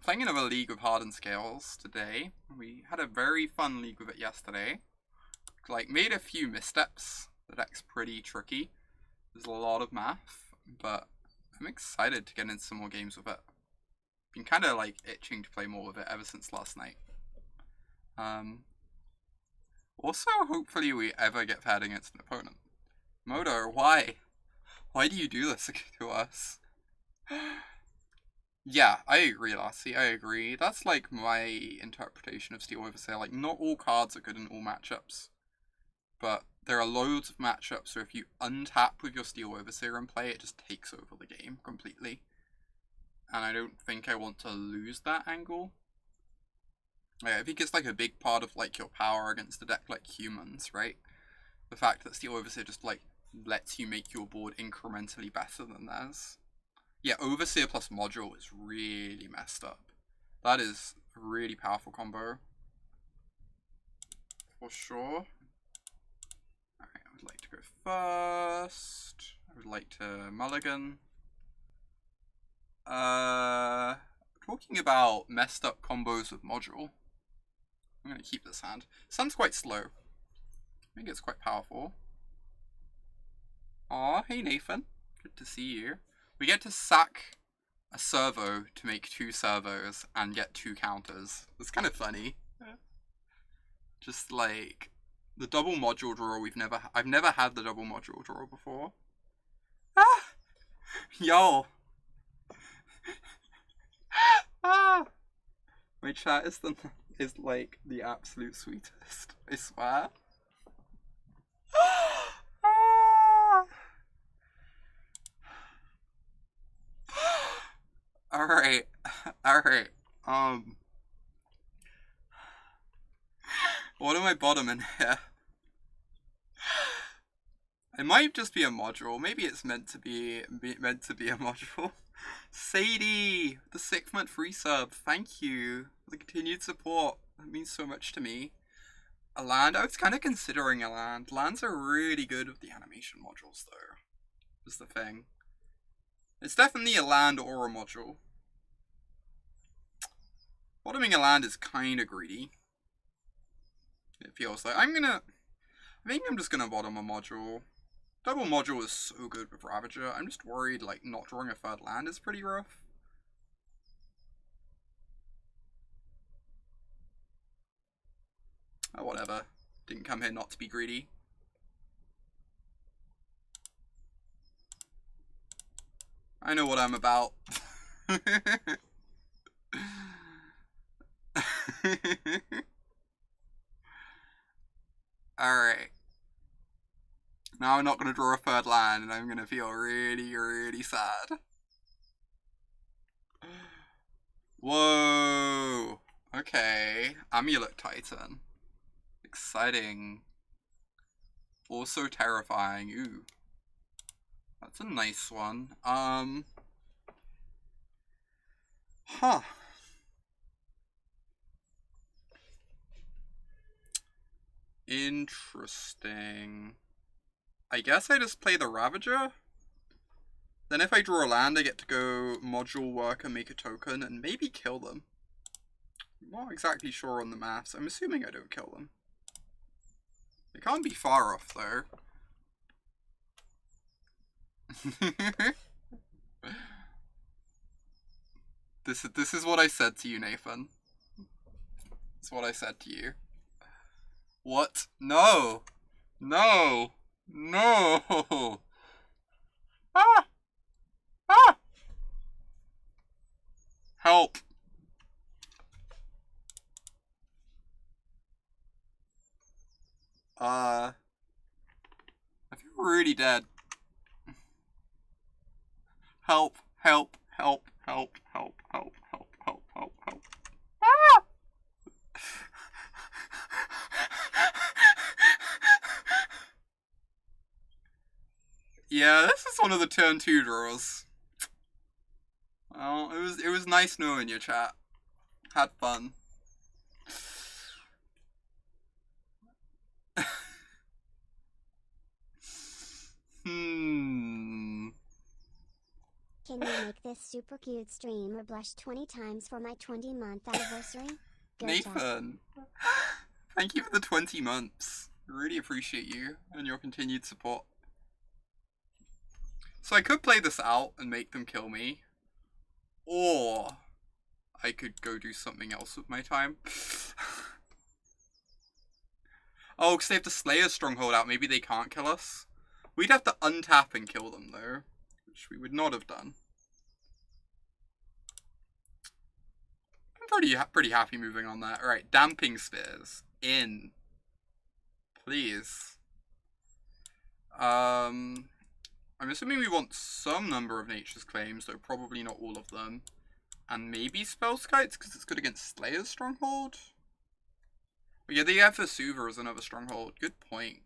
playing another league of Hardened Scales today. We had a very fun league with it yesterday. Like, made a few missteps. The deck's pretty tricky. There's a lot of math, but I'm excited to get into some more games with it. Been kind of like itching to play more with it ever since last night. Also, hopefully we ever get paired against an opponent. Modo, why? Why do you do this to us? Yeah, I agree, Lassie, I agree. That's like my interpretation of Steel Overseer. Like, not all cards are good in all matchups. But there are loads of matchups where if you untap with your Steel Overseer and play, it just takes over the game completely. And I don't think I want to lose that angle. Like, I think it's like a big part of like your power against a deck like humans, right? The fact that Steel Overseer just like lets you make your board incrementally better than theirs. Yeah, Overseer plus Module is really messed up. That is a really powerful combo. For sure. Alright, I would like to go first. I would like to mulligan. Talking about messed up combos with Module. I'm going to keep this hand. This hand's quite slow. I think it's quite powerful. Aw, hey Nathan. Good to see you. We get to sack a servo to make 2 servos and get 2 counters. It's kind of funny. Just like the double module draw I've never had the double module draw before. Ah! Yo! Ah! My chat is like the absolute sweetest. I swear. Ah! Alright. Alright. What am I bottoming here? It might just be a module. Maybe it's meant to be a module. Sadie, the 6-month resub. Thank you for the continued support. That means so much to me. A land. I was kind of considering a land. Lands are really good with the animation modules, though. Is the thing. It's definitely a land or a module. Bottoming a land is kind of greedy. It feels like I think I'm just gonna bottom a module. Double module is so good with Ravager. I'm just worried like not drawing a 3rd land is pretty rough. Oh, whatever. Didn't come here not to be greedy. I know what I'm about. Alright. Now I'm not going to draw a 3rd land and I'm going to feel really, really sad. Whoa. Okay. Amulet Titan. Exciting. Also terrifying. Ooh. That's a nice one. Huh. Interesting. I guess I just play the Ravager. Then if I draw a land, I get to go Module Worker, make a token, and maybe kill them. I'm not exactly sure on the maths. I'm assuming I don't kill them. They can't be far off, though. This is what I said to you, Nathan. It's what I said to you. What? No! No! No! Ah! Ah! Help! I feel really dead. Help! Help! Help! Help! Help! Help! Help! Help! Help! Help! Ah! Yeah, this is one of the turn 2 draws. Well, it was nice knowing you, chat. Had fun. Can you make this super cute streamer blush 20 times for my 20-month anniversary? Good Nathan, thank you for the 20 months. Really appreciate you and your continued support. So I could play this out and make them kill me, or I could go do something else with my time. Oh, because they have to slay a stronghold out. Maybe they can't kill us. We'd have to untap and kill them, though, which we would not have done. I'm pretty happy moving on that. Alright, Damping Spheres. In. Please. I'm assuming we want some number of Nature's Claims, though probably not all of them. And maybe Spellskites, because it's good against Slayer's Stronghold? But yeah, they have Vesuva as another Stronghold. Good point.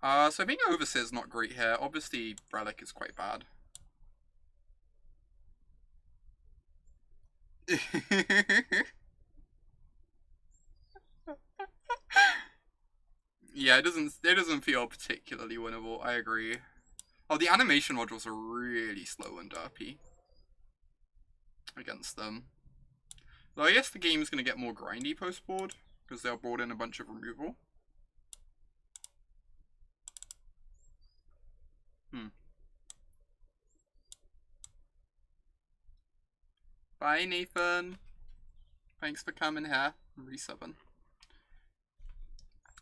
So I think Overseer's not great here. Obviously, Relic is quite bad. Yeah, it doesn't feel particularly winnable, I agree. Oh, the animation modules are really slow and derpy against them. Though I guess the game's gonna get more grindy post-board, because they'll brought in a bunch of removal. Bye, Nathan. Thanks for coming here and resubbing.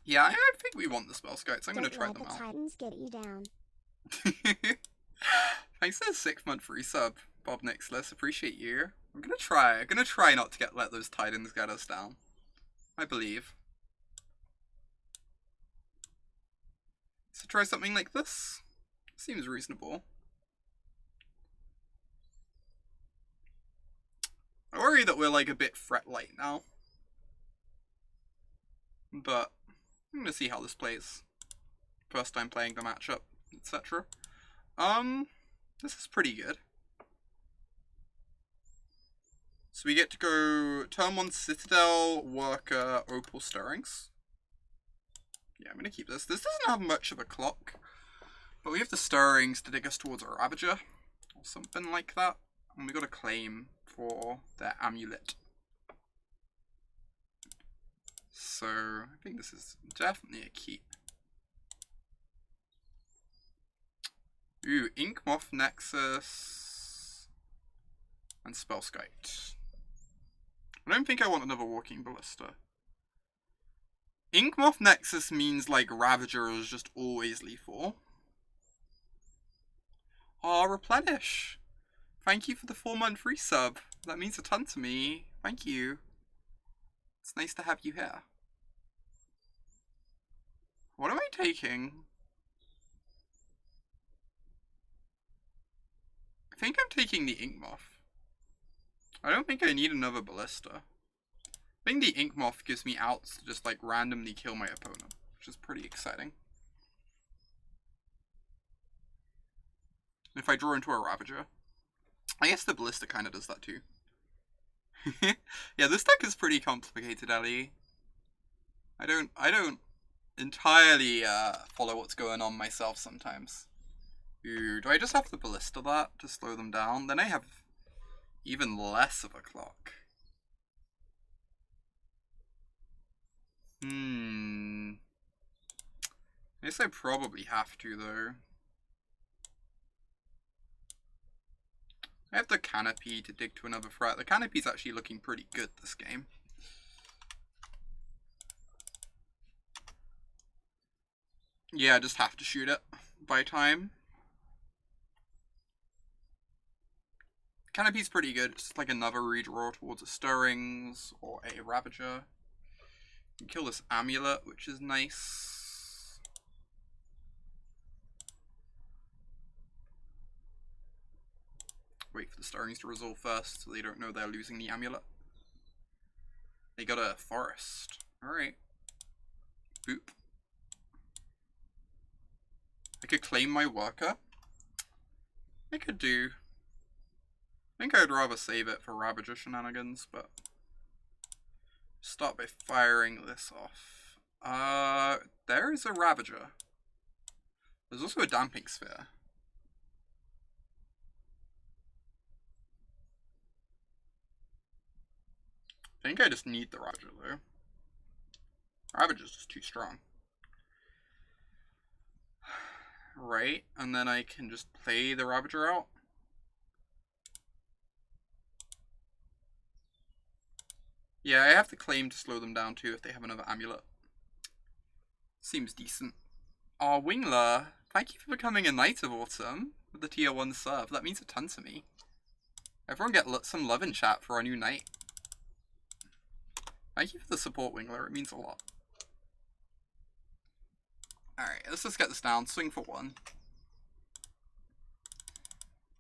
Yeah, I think we want the Spellskites. I'm gonna try them out. Titans get you down. Thanks for the 6-month resub, Bob Nixless. Appreciate you. I'm gonna try not to let those Titans get us down. I believe. So try something like this. Seems reasonable. I worry that we're like a bit fret light now. But I'm gonna see how this plays. First time playing the matchup, etc. This is pretty good. So we get to go turn 1 Citadel, Worker, Opal Stirrings. Yeah, I'm gonna keep this. This doesn't have much of a clock, but we have the Stirrings to take us towards a Ravager, or something like that. And we got a claim for their Amulet. So I think this is definitely a keep. Ooh, Inkmoth Nexus and Spellskite. I don't think I want another Walking Ballista. Inkmoth Nexus means like Ravager is just always lethal. Oh, Replenish. Thank you for the 4-month resub. That means a ton to me. Thank you. It's nice to have you here. What am I taking? I think I'm taking the Inkmoth. I don't think I need another Ballista. I think the Inkmoth gives me outs to just like randomly kill my opponent, which is pretty exciting. If I draw into a Ravager. I guess the Ballista kind of does that too. Yeah, this deck is pretty complicated, Ellie. I don't entirely follow what's going on myself sometimes. Ooh, do I just have the Ballista that to slow them down? Then I have even less of a clock. I guess I probably have to, though. I have the Canopy to dig to another threat. The Canopy's actually looking pretty good this game. Yeah, I just have to shoot it by time. Canopy's pretty good. It's just like another redraw towards a Stirrings or a Ravager. You can kill this Amulet, which is nice. Wait for the Stirrings to resolve first so they don't know they're losing the Amulet. They got a Forest. Alright. Boop. I could claim my Worker. I could do. I think I'd rather save it for Ravager shenanigans, but start by firing this off. There is a Ravager. There's also a Damping Sphere. I think I just need the Ravager though. Ravager's just too strong. Right, and then I can just play the Ravager out. Yeah, I have to claim to slow them down too if they have another amulet. Seems decent. Oh, Wingler, thank you for becoming a Knight of Autumn with the tier 1 sub. That means a ton to me. Everyone get some love in chat for our new knight. Thank you for the support, Wingler. It means a lot. Alright, let's just get this down. Swing for 1.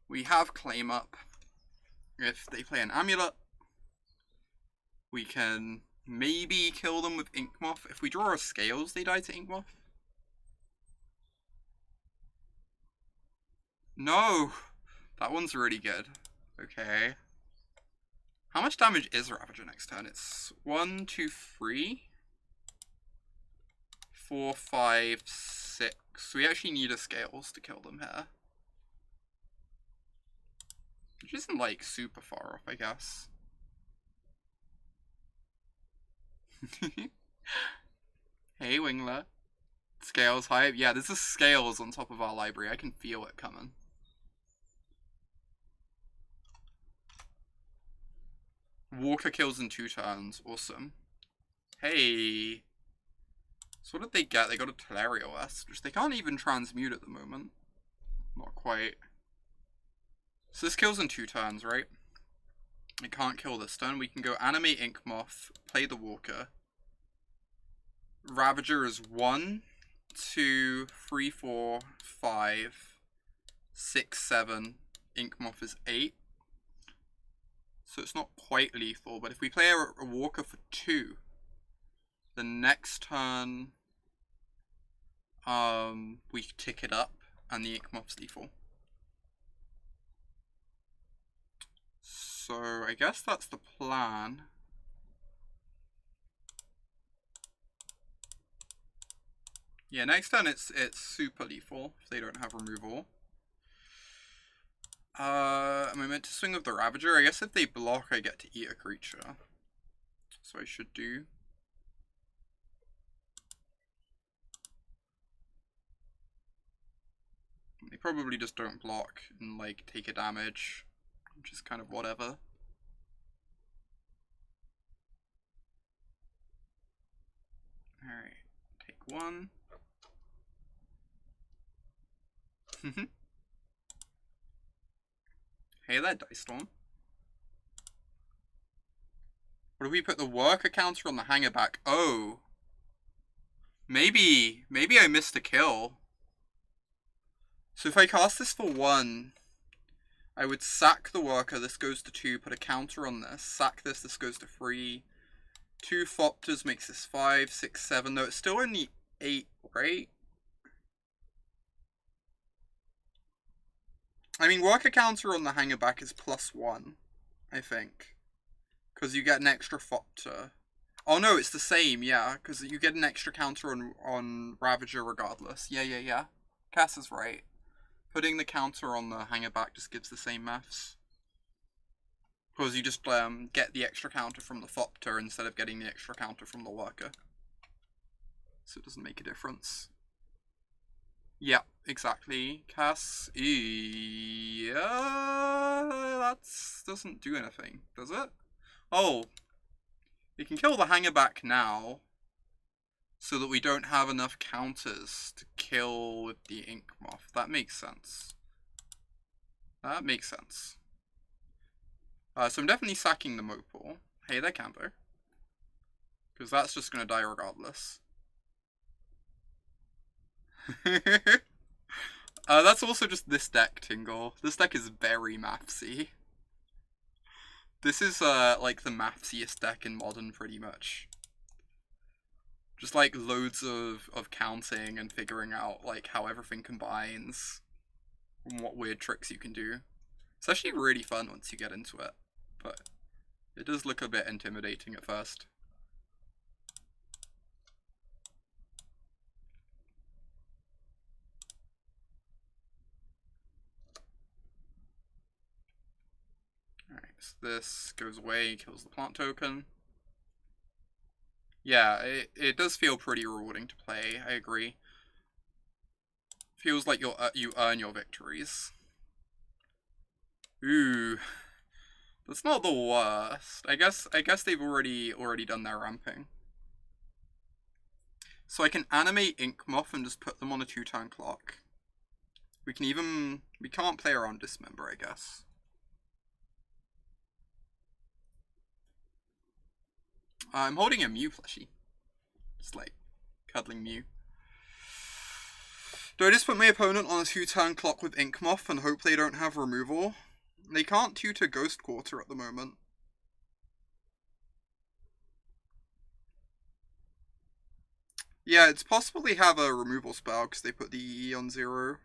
We have claim up. If they play an amulet, we can maybe kill them with Inkmoth. If we draw our scales, they die to Inkmoth. No! That one's really good. Okay. How much damage is Ravager next turn? It's 1, 2, 3, 4, 5, 6. We actually need a scales to kill them here. Which isn't like super far off, I guess. Hey, Wingler. Scales high. Yeah, this is scales on top of our library. I can feel it coming. Walker kills in 2 turns. Awesome. Hey. So what did they get? They got a Telerio West, which they can't even transmute at the moment. Not quite. So this kills in 2 turns, right? It can't kill this turn. We can go animate Inkmoth, play the Walker. Ravager is 1, 2, 3, 4, 5, 6, 7. Inkmoth is 8. So it's not quite lethal, but if we play a Walker for 2, the next turn we tick it up and the Inkmoth's lethal. So I guess that's the plan. Yeah, next turn it's super lethal if they don't have removal. Am I meant to swing with the Ravager? I guess if they block I get to eat a creature. So I should do. They probably just don't block and like take a damage, which is kind of whatever. Alright, take 1. Hey there, Dice Storm. What if we put the Worker counter on the Hangarback? Oh. Maybe I missed a kill. So if I cast this for 1, I would sack the Worker, this goes to 2, put a counter on this, sack this, this goes to 3. 2 Thopters makes this 5, 6, 7, though it's still only 8, right? I mean, Worker counter on the Hangarback is +1, I think. Because you get an extra Thopter. Oh no, it's the same, yeah, because you get an extra counter on Ravager regardless. Yeah. Cass is right. Putting the counter on the Hangarback just gives the same maths. Because you just get the extra counter from the Thopter instead of getting the extra counter from the Worker. So it doesn't make a difference. Yeah, exactly. Cass, yeah, that doesn't do anything, does it? Oh, we can kill the Hangarback now, so that we don't have enough counters to kill with the Inkmoth. That makes sense. That makes sense. So I'm definitely sacking the Opal. Hey there, Campo. Because that's just going to die regardless. That's also just this deck, Tingle. This deck is very mathsy. This is like the mathsiest deck in Modern, pretty much. Just like loads of counting and figuring out like how everything combines and what weird tricks you can do. It's actually really fun once you get into it, but it does look a bit intimidating at first. Alright, so this goes away, kills the plant token. Yeah, it does feel pretty rewarding to play, I agree. Feels like you earn your victories. Ooh. That's not the worst. I guess they've already done their ramping. So I can animate Inkmoth and just put them on a 2-turn clock. We can't play around Dismember, I guess. I'm holding a Mew plushie. Just like cuddling Mew. Do I just put my opponent on a 2-turn clock with Inkmoth and hope they don't have removal? They can't tutor Ghost Quarter at the moment. Yeah, it's possible they have a removal spell because they put the EE on 0.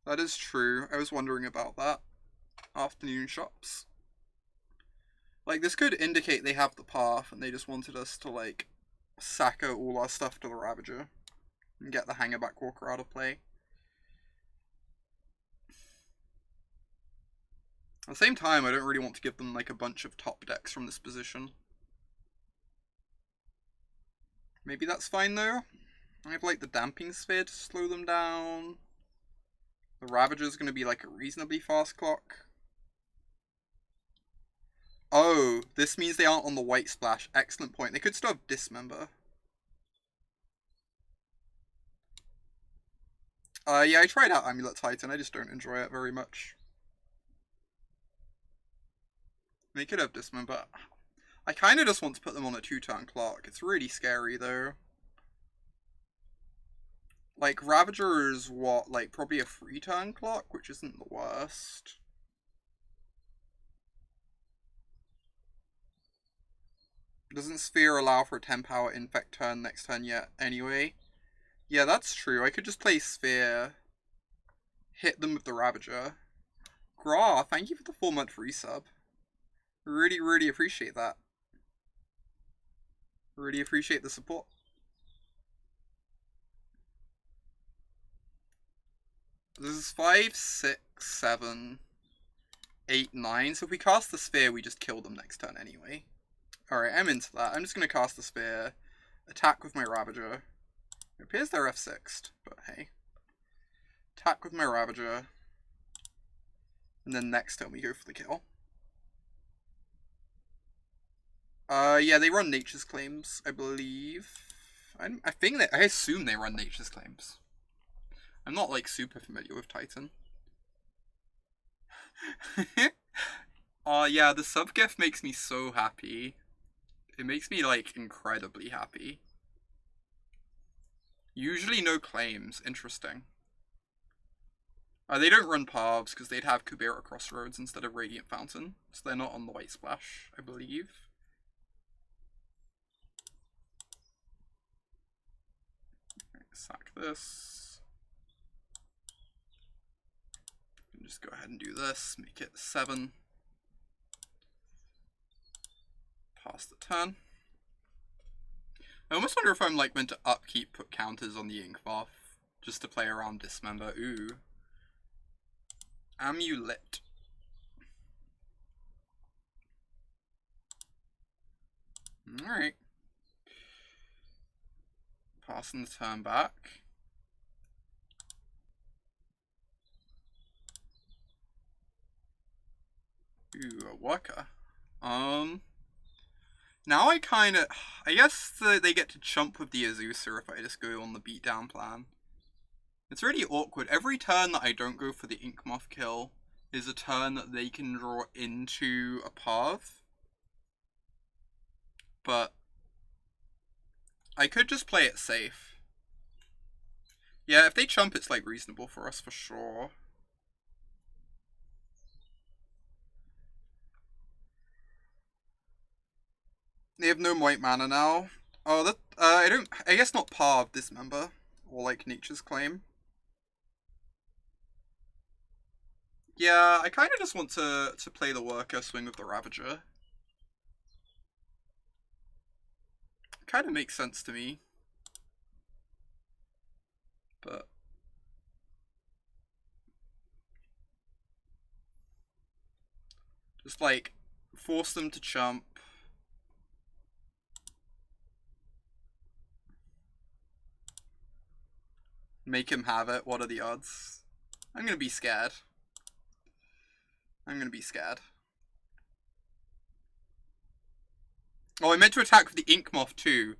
That is true. I was wondering about that. Afternoon shops. Like, this could indicate they have the path and they just wanted us to, like, sack out all our stuff to the Ravager and get the Hangarback Walker out of play. At the same time, I don't really want to give them, like, a bunch of top decks from this position. Maybe that's fine, though. I have, like, the Damping Sphere to slow them down. The Ravager's gonna be, like, a reasonably fast clock. Oh, this means they aren't on the white splash. Excellent point. They could still have Dismember. Yeah, I tried out Amulet Titan. I just don't enjoy it very much. They could have Dismember. I kind of just want to put them on a 2-turn clock. It's really scary, though. Like, Ravager is what? Like, probably a 3-turn clock, which isn't the worst. Doesn't Sphere allow for a 10 power infect turn next turn yet, anyway? Yeah, that's true. I could just play Sphere, hit them with the Ravager. Gra, thank you for the 4-month resub. Really, really appreciate that. Really appreciate the support. This is 5, 6, 7, 8, 9. So if we cast the Sphere, we just kill them next turn anyway. Alright, I'm into that. I'm just going to cast the Sphere, attack with my Ravager. It appears they're F6'd, but hey. Attack with my Ravager. And then next turn we go for the kill. Yeah, they run Nature's Claims, I believe. I assume they run Nature's Claims. I'm not, like, super familiar with Titan. Yeah, the sub-gift makes me so happy. It makes me, like, incredibly happy. Usually no claims. Interesting. They don't run paths because they'd have Kubera Crossroads instead of Radiant Fountain. So they're not on the White Splash, I believe. Sack this. Just go ahead and do this. Make it 7. Pass the turn. I almost wonder if I'm like meant to upkeep, put counters on the Inkmoth just to play around Dismember. Ooh. Amulet. Alright. Passing the turn back. Ooh, a worker. Now I guess they get to chump with the Azusa if I just go on the beatdown plan. It's really awkward. Every turn that I don't go for the Inkmoth kill is a turn that they can draw into a path. But I could just play it safe. Yeah, if they chump, it's like reasonable for us for sure. They have no white mana now. Oh, that I guess not Path Dismember or like Nature's Claim. Yeah, I kind of just want to play the Worker, swing with the Ravager. Kind of makes sense to me. But just like force them to chump. Make him have it. What are the odds? I'm gonna be scared. I'm gonna be scared. Oh, I meant to attack with the Inkmoth too.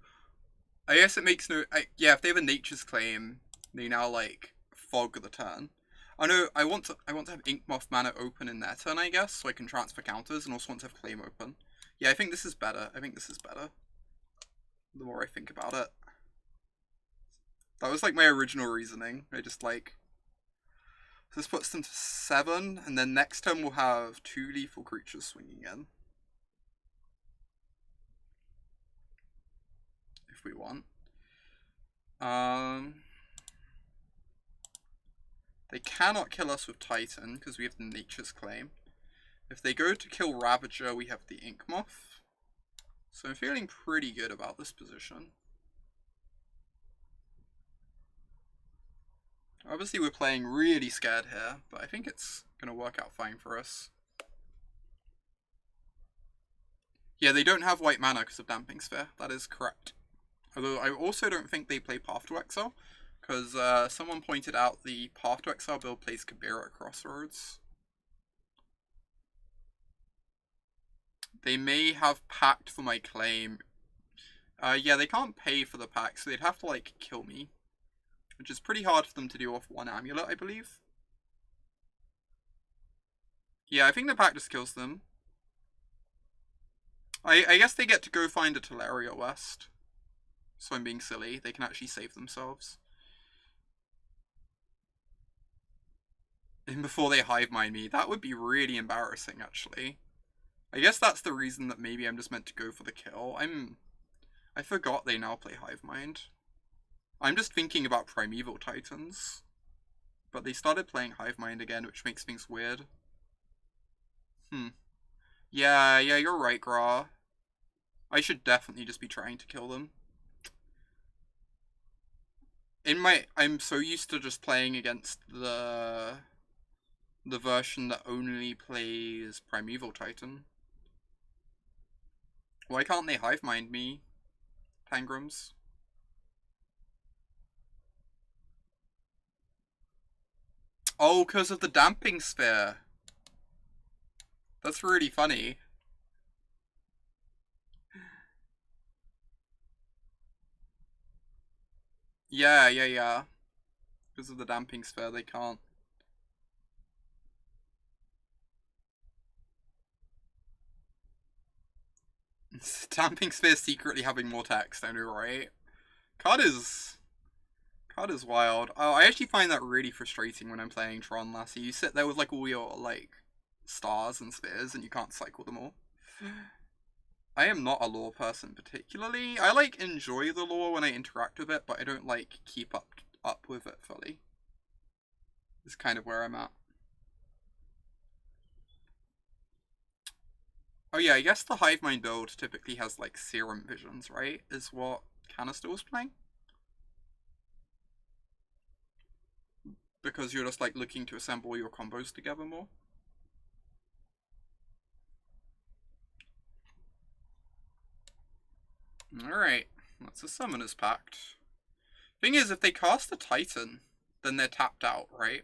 I guess it makes no... yeah, if they have a Nature's Claim, they now, like, fog the turn. I know, I want to have Inkmoth mana open in their turn, I guess, so I can transfer counters, and also want to have Claim open. Yeah, I think this is better. I think this is better. The more I think about it. That was, like, my original reasoning. I just, like... So this puts them to 7, and then next turn we'll have 2 lethal creatures swinging in. If we want. They cannot kill us with Titan, because we have the Nature's Claim. If they go to kill Ravager, we have the Inkmoth. So I'm feeling pretty good about this position. Obviously we're playing really scared here, but I think it's going to work out fine for us. Yeah, they don't have white mana because of Damping Sphere. That is correct. Although I also don't think they play Path to Exile, because someone pointed out the Path to Exile build plays Kabira at Crossroads. They may have packed for my claim. Yeah, they can't pay for the pack, so they'd have to, like, kill me. Which is pretty hard for them to do off 1 amulet, I believe. Yeah, I think the pack just kills them. I guess they get to go find a Teleria West. So I'm being silly. They can actually save themselves. And before they hive mind me, that would be really embarrassing, actually. I guess that's the reason that maybe I'm just meant to go for the kill. I forgot they now play hive mind. I'm just thinking about Primeval Titans. But they started playing hive mind again, which makes things weird. Yeah, you're right, Gra. I should definitely just be trying to kill them. I'm so used to just playing against the version that only plays Primeval Titan. Why can't they hive mind me, Tangrams? Oh, because of the Damping Sphere. That's really funny. Yeah. Because of the Damping Sphere, they can't. Damping Sphere secretly having more text, I know, right? Card is wild. Oh, I actually find that really frustrating when I'm playing Tron Lassie. You sit there with, like, all your, like, stars and spheres, and you can't cycle them all. I am not a lore person particularly. I, like, enjoy the lore when I interact with it, but I don't, like, keep up with it fully. Is kind of where I'm at. Oh yeah, I guess the Hive Mind build typically has, like, Serum Visions, right? Is what Canister was playing? Because you're just, like, looking to assemble your combos together more. Alright, that's a Summoner's Pact. Thing is, if they cast the Titan, then they're tapped out, right?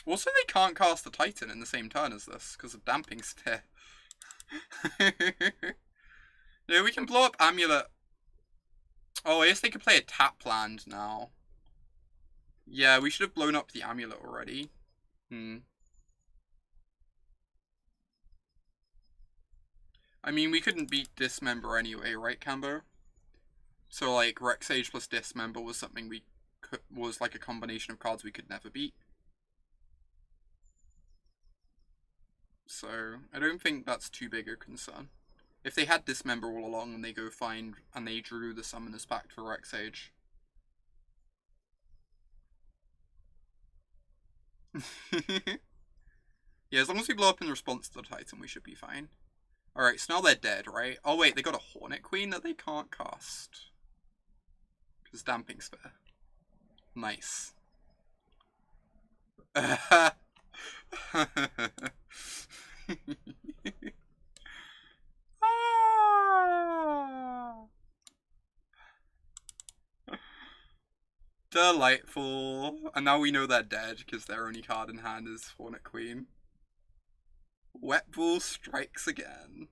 Also, they can't cast the Titan in the same turn as this, because of Damping Sphere. Yeah, we can blow up Amulet. Oh, I guess they could play a tap land now. Yeah, we should have blown up the Amulet already. I mean, we couldn't beat Dismember anyway, right, Cambo? So, like, Rexage plus Dismember was something was like a combination of cards we could never beat. So, I don't think that's too big a concern. If they had Dismember all along and they go find, and they drew the Summoner's Pact for Rexage. Yeah, as long as we blow up in response to the Titan, we should be fine. Alright, so now they're dead, right? Oh wait, they got a Hornet Queen that they can't cast. Because Damping Sphere. Nice. Delightful. And now we know they're dead because their only card in hand is Hornet Queen. Wet Bull strikes again.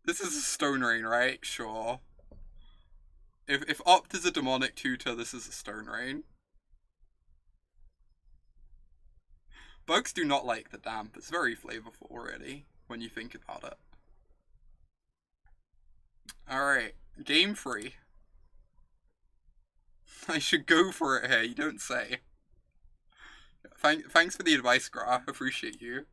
This is a Stone Rain, right? Sure. If Opt is a demonic tutor, this is a Stone Rain. Bugs do not like the damp. It's very flavorful, really, when you think about it. Alright, game 3. I should go for it here, you don't say. Thanks for the advice, Graf. Appreciate you.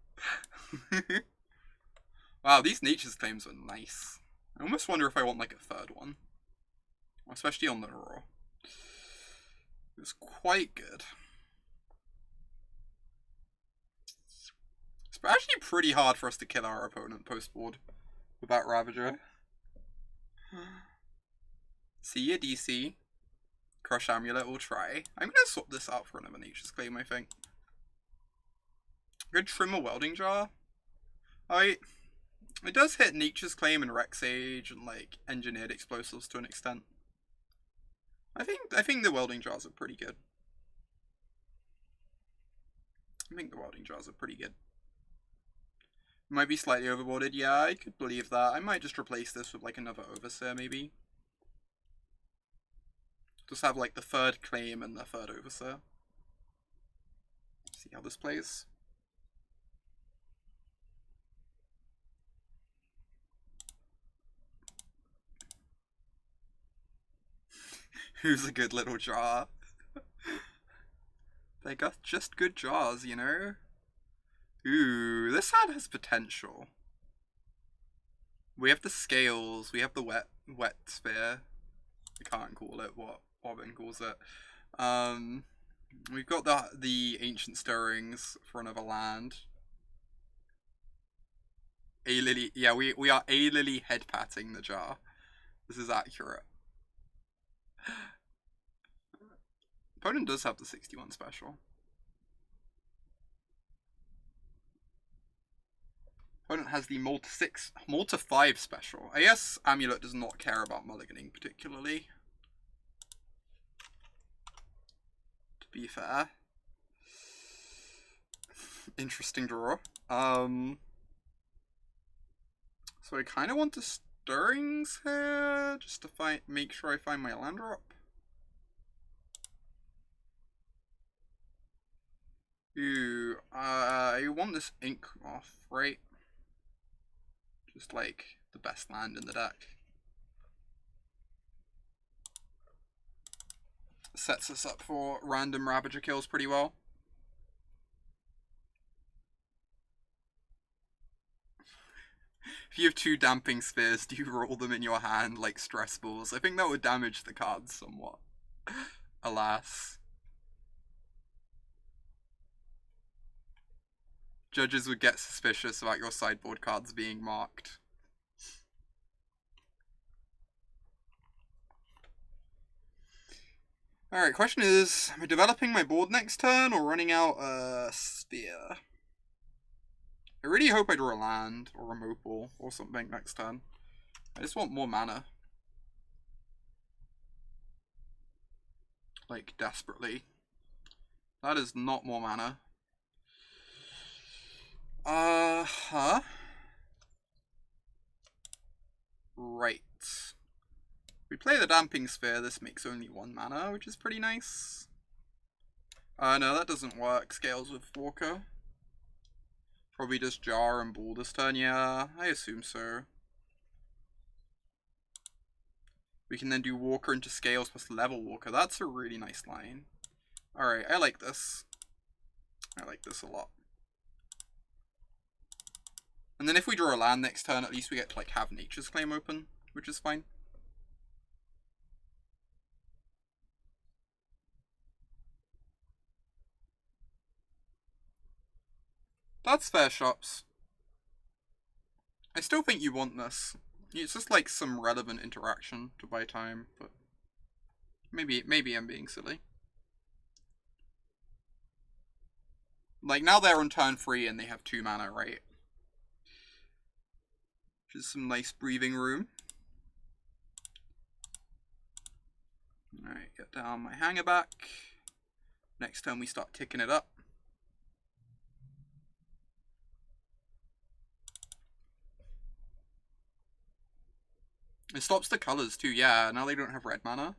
Wow, these Nature's Claims are nice. I almost wonder if I want like a third one. Especially on the Raw. It's quite good. It's actually pretty hard for us to kill our opponent post-board with that Ravager. See ya, DC. Crush Amulet will try. I'm gonna swap this out for another Nature's Claim, I think. Good trim a Welding Jar. It does hit Nature's Claim and Rex Age and like Engineered Explosives to an extent. I think the Welding Jars are pretty good. Might be slightly overboarded. Yeah, I could believe that. I might just replace this with like another Overseer maybe. Just have like the third claim and the third Overseer. See how this plays. Who's a good little jar? They got just good jars, you know? Ooh, this hand has potential. We have the scales, we have the wet sphere. I can't call it what Ben calls it. We've got the Ancient Stirrings for another land. A-Lily, yeah, we are A-Lily head patting the jar. This is accurate. Opponent does have the 61 special. Opponent has the Malta 5 special. I guess Amulet does not care about mulliganing particularly. To be fair. Interesting draw. So I kind of want the Stirrings here, just to make sure I find my land drop. Ooh, I want this Inkmoth, right? Just like the best land in the deck. Sets us up for random Ravager kills pretty well. If you have 2 Damping Spheres, do you roll them in your hand like stress balls? I think that would damage the cards somewhat. Alas. Judges would get suspicious about your sideboard cards being marked. Alright, question is, am I developing my board next turn or running out a sphere? I really hope I draw a land or a Opal or something next turn. I just want more mana. Like, desperately. That is not more mana. Right. We play the Damping Sphere, this makes only 1 mana, which is pretty nice. No, that doesn't work. Scales with Walker. Probably just Jar and Ball this turn, yeah, I assume so. We can then do Walker into Scales plus Level Walker. That's a really nice line. Alright, I like this. I like this a lot. And then if we draw a land next turn, at least we get to like have Nature's Claim open, which is fine. That's fair, shops. I still think you want this. It's just like some relevant interaction to buy time, but maybe I'm being silly. Like now they're on turn 3 and they have 2 mana, right? Which is some nice breathing room. Alright, get down my Hangarback. Next turn we start ticking it up. It stops the colors too, yeah, now they don't have red mana.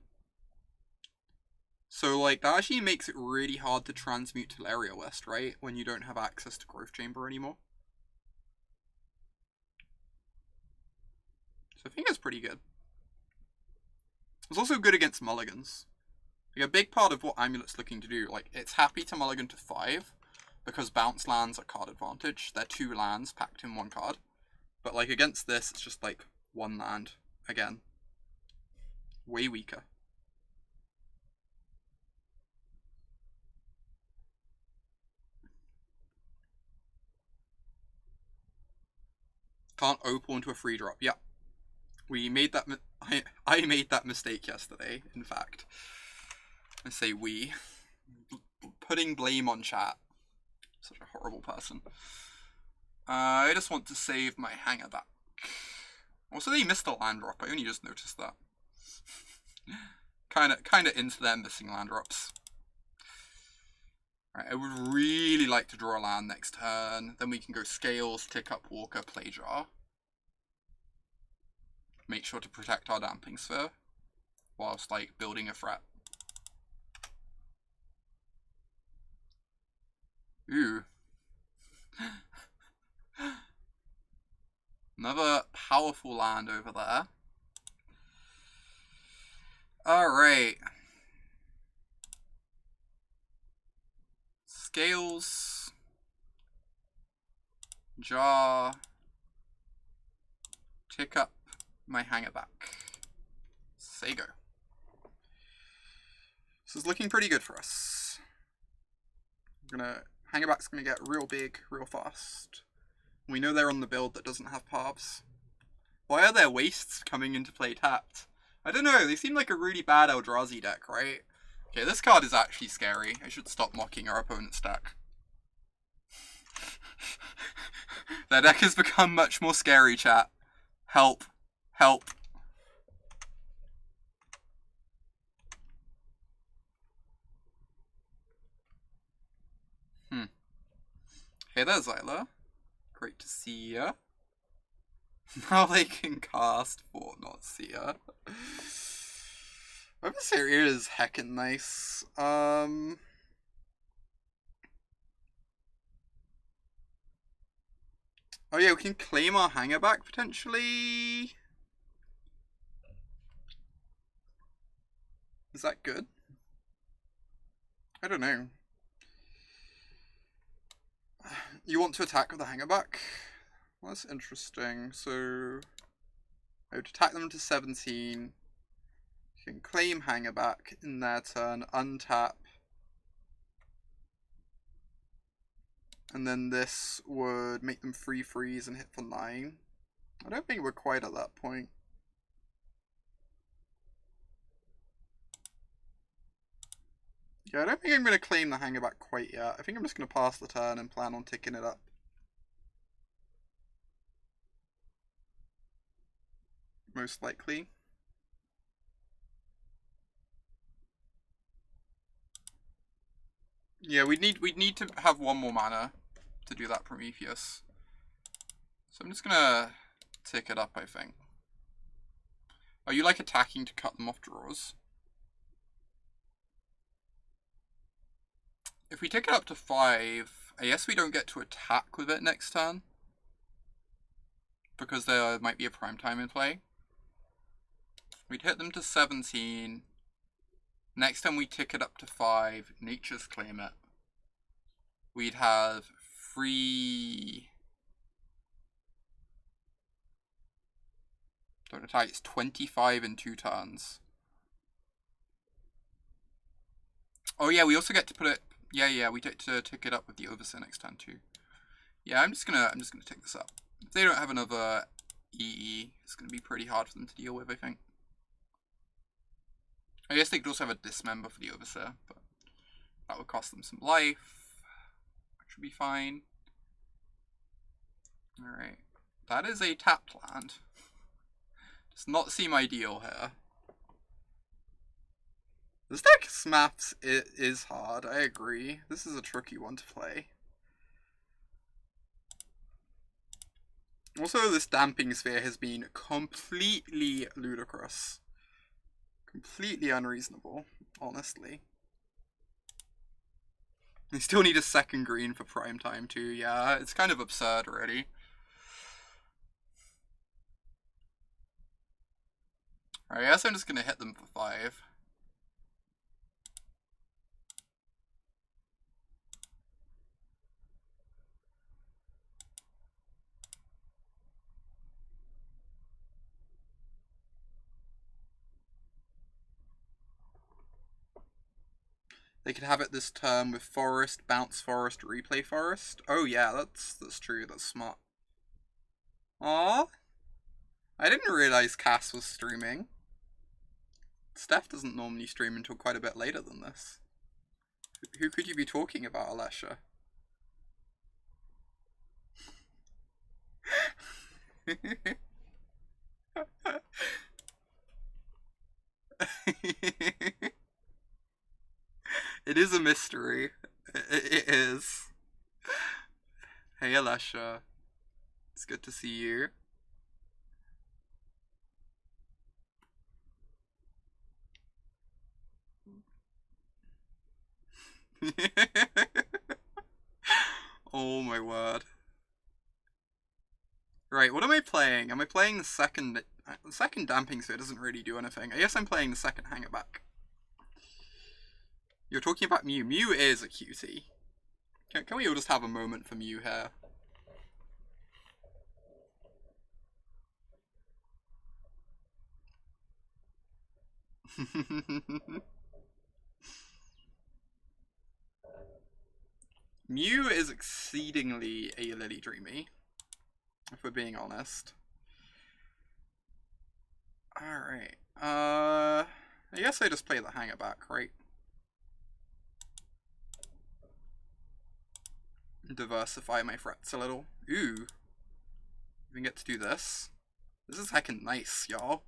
So, like, that actually makes it really hard to transmute Teleria West, right? When you don't have access to Growth Chamber anymore. So I think it's pretty good. It's also good against mulligans. Like, a big part of what Amulet's looking to do, like, it's happy to mulligan to 5, because bounce lands are card advantage. They're 2 lands packed in 1 card. But, like, against this, it's just, like, 1 land. Again. Way weaker. Can't opal into a free drop. Yep. We made that. I made that mistake yesterday. In fact, I say we. Putting blame on chat. Such a horrible person. I just want to save my Hangarback. Also, they missed a land drop. I only just noticed that. Kinda into their missing land drops. Alright, I would really like to draw a land next turn. Then we can go Scales, tick up Walker, play Jar. Make sure to protect our Damping Sphere whilst, like, building a threat. Ooh. Another powerful land over there. Alright. Scales. Jar. Tick up my Hangarback. Say go. This is looking pretty good for us. Hangarback's gonna get real big, real fast. We know they're on the build that doesn't have Parbs. Why are their wastes coming into play tapped? I don't know, they seem like a really bad Eldrazi deck, right? Okay, this card is actually scary. I should stop mocking our opponent's deck. Their deck has become much more scary, chat. Help. Help. Hey there, Xyla. Great to see ya. Now they can cast Fort Not Seer. Overseer is heckin' nice. Oh yeah, we can claim our Hangarback potentially. Is that good? I don't know. You want to attack with the Hangarback? Well, that's interesting. So I would attack them to 17. You can claim Hangarback in their turn, untap. And then this would make them free freeze and hit for 9. I don't think we're quite at that point. Yeah, I don't think I'm going to claim the Hangarback quite yet. I think I'm just going to pass the turn and plan on ticking it up. Most likely. Yeah, we'd need to have 1 more mana to do that Prometheus. So I'm just gonna tick it up, I think. Are you like attacking to cut them off draws? If we tick it up to 5, I guess we don't get to attack with it next turn. Because there might be a prime time in play. We'd hit them to 17. Next time we tick it up to 5, Nature's Claim it. We'd have free... Don't attack, it's 25 in 2 turns. Oh yeah, we also get to put it... Yeah, we get to tick it up with the Overseer next turn too. Yeah, I'm just gonna tick this up. If they don't have another EE, it's gonna be pretty hard for them to deal with, I think. I guess they could also have a Dismember for the Overseer, but that would cost them some life. Which would be fine. Alright. That is a tapped land. Does not seem ideal here. This deck maths is hard, I agree. This is a tricky one to play. Also, this Damping Sphere has been completely ludicrous. Completely unreasonable, honestly. They still need a second green for prime time too, yeah, it's kind of absurd already. Alright, I guess I'm just gonna hit them for 5. They could have it this turn with Forest, Bounce Forest, Replay Forest. Oh yeah, that's true, that's smart. Aww. I didn't realize Cass was streaming. Steph doesn't normally stream until quite a bit later than this. Who could you be talking about, Alessia? It is a mystery. It is. Hey, Alessia. It's good to see you. Oh my word. Right, what am I playing? Am I playing the second... The second Damping Sphere doesn't really do anything. I guess I'm playing the second Hangarback. You're talking about Mew. Mew is a cutie. Can we all just have a moment for Mew here? Mew is exceedingly a Lily Dreamy, if we're being honest. Alright, I guess I just play the Hangarback, right? Diversify my threats a little. Ooh. Even get to do this. This is heckin' nice, y'all.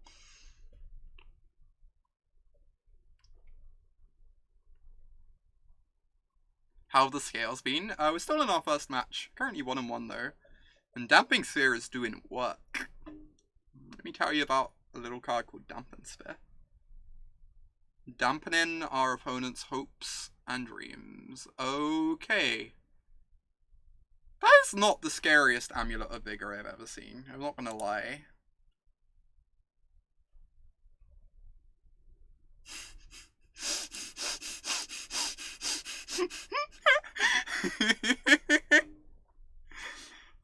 How have the scales been? We're still in our first match. Currently 1-1 though. And Damping Sphere is doing work. Let me tell you about a little card called Damping Sphere. Dampening our opponent's hopes and dreams. Okay. That is not the scariest Amulet of Vigor I've ever seen. I'm not gonna lie.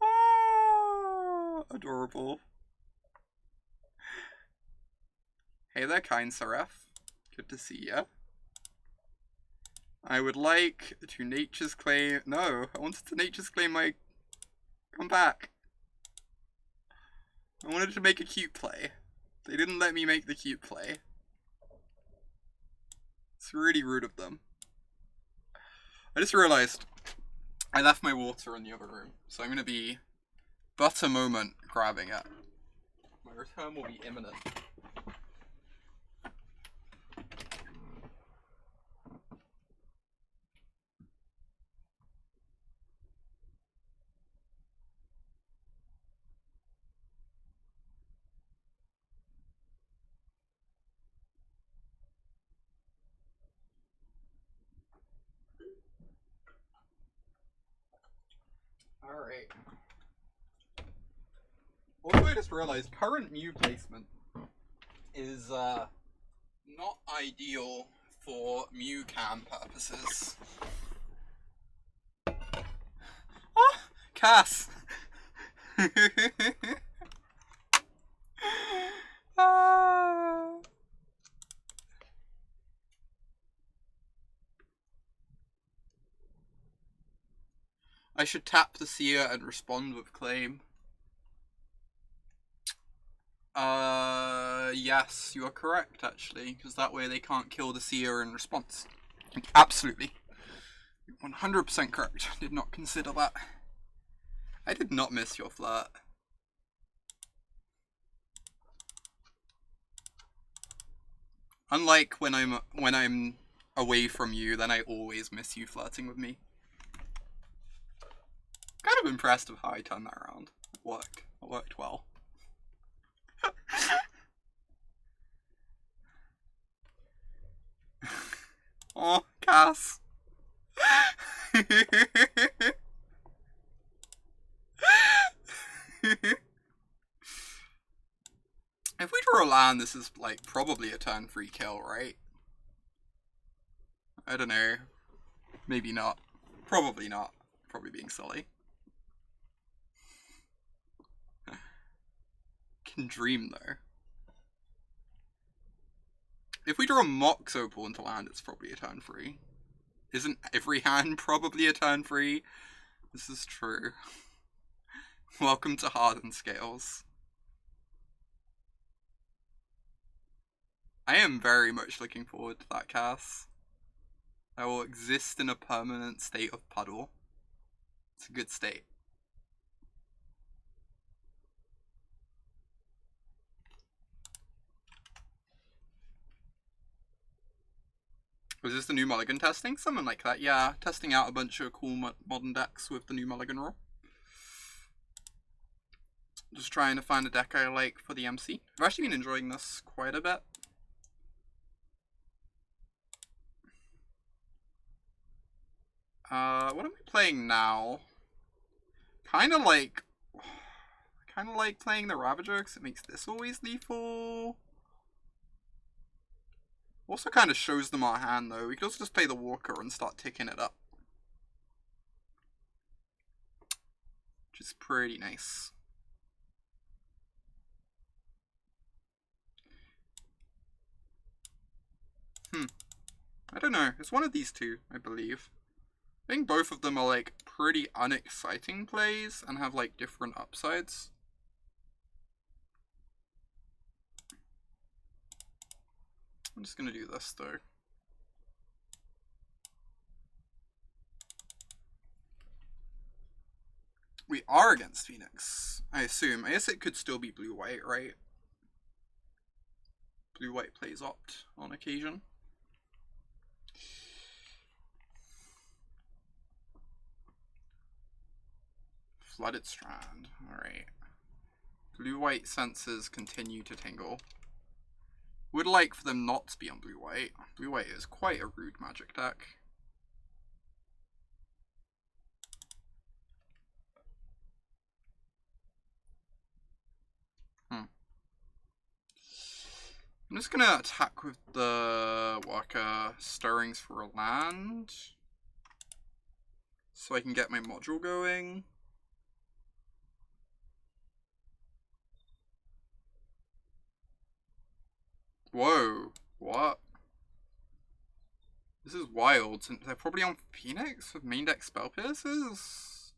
Oh, adorable. Hey there, kind Seraph. Good to see ya. I would like to Nature's Claim... No, I wanted to Nature's Claim my... Come back. I wanted to make a cute play. They didn't let me make the cute play. It's really rude of them. I just realized I left my water in the other room, so I'm going to be but a moment grabbing it. My return will be imminent. Alright. Also, I just realized current Mew placement is not ideal for Mew cam purposes. Ah! Cass! Ah. I should tap the seer and respond with claim. Yes, you are correct, actually, because that way they can't kill the seer in response. Absolutely. 100% correct. Did not consider that. I did not miss your flirt. Unlike when I'm away from you, then I always miss you flirting with me. Kind of impressed with how I turned that around. It worked. It worked well. Oh, Cass. If we draw a land, this is like probably a turn 3 kill, right? I don't know. Maybe not. Probably not. Probably being silly. Can dream though. If we draw Mox Opal into land, it's probably a turn 3. Isn't every hand probably a turn 3? This is true. Welcome to Hardened Scales. I am very much looking forward to that, Cass. I will exist in a permanent state of puddle. It's a good state. Was this the new Mulligan testing? Something like that, yeah. Testing out a bunch of cool modern decks with the new Mulligan rule. Just trying to find a deck I like for the MC. I've actually been enjoying this quite a bit. What am I playing now? Kind of like playing the Ravager because it makes this always lethal. Also kind of shows them our hand though. We could also just play the Walker and start ticking it up. Which is pretty nice. I don't know. It's one of these two, I believe. I think both of them are like pretty unexciting plays and have like different upsides. I'm just gonna do this though. We are against Phoenix, I assume. I guess it could still be blue-white, right? Blue-white plays opt on occasion. Flooded Strand, alright. Blue-white senses continue to tingle. Would like for them not to be on blue-white. Blue-white is quite a rude magic deck. I'm just gonna attack with the Worker Stirrings for a land. So I can get my module going. Whoa, what? This is wild. They're probably on Phoenix with main deck Spell Pierces?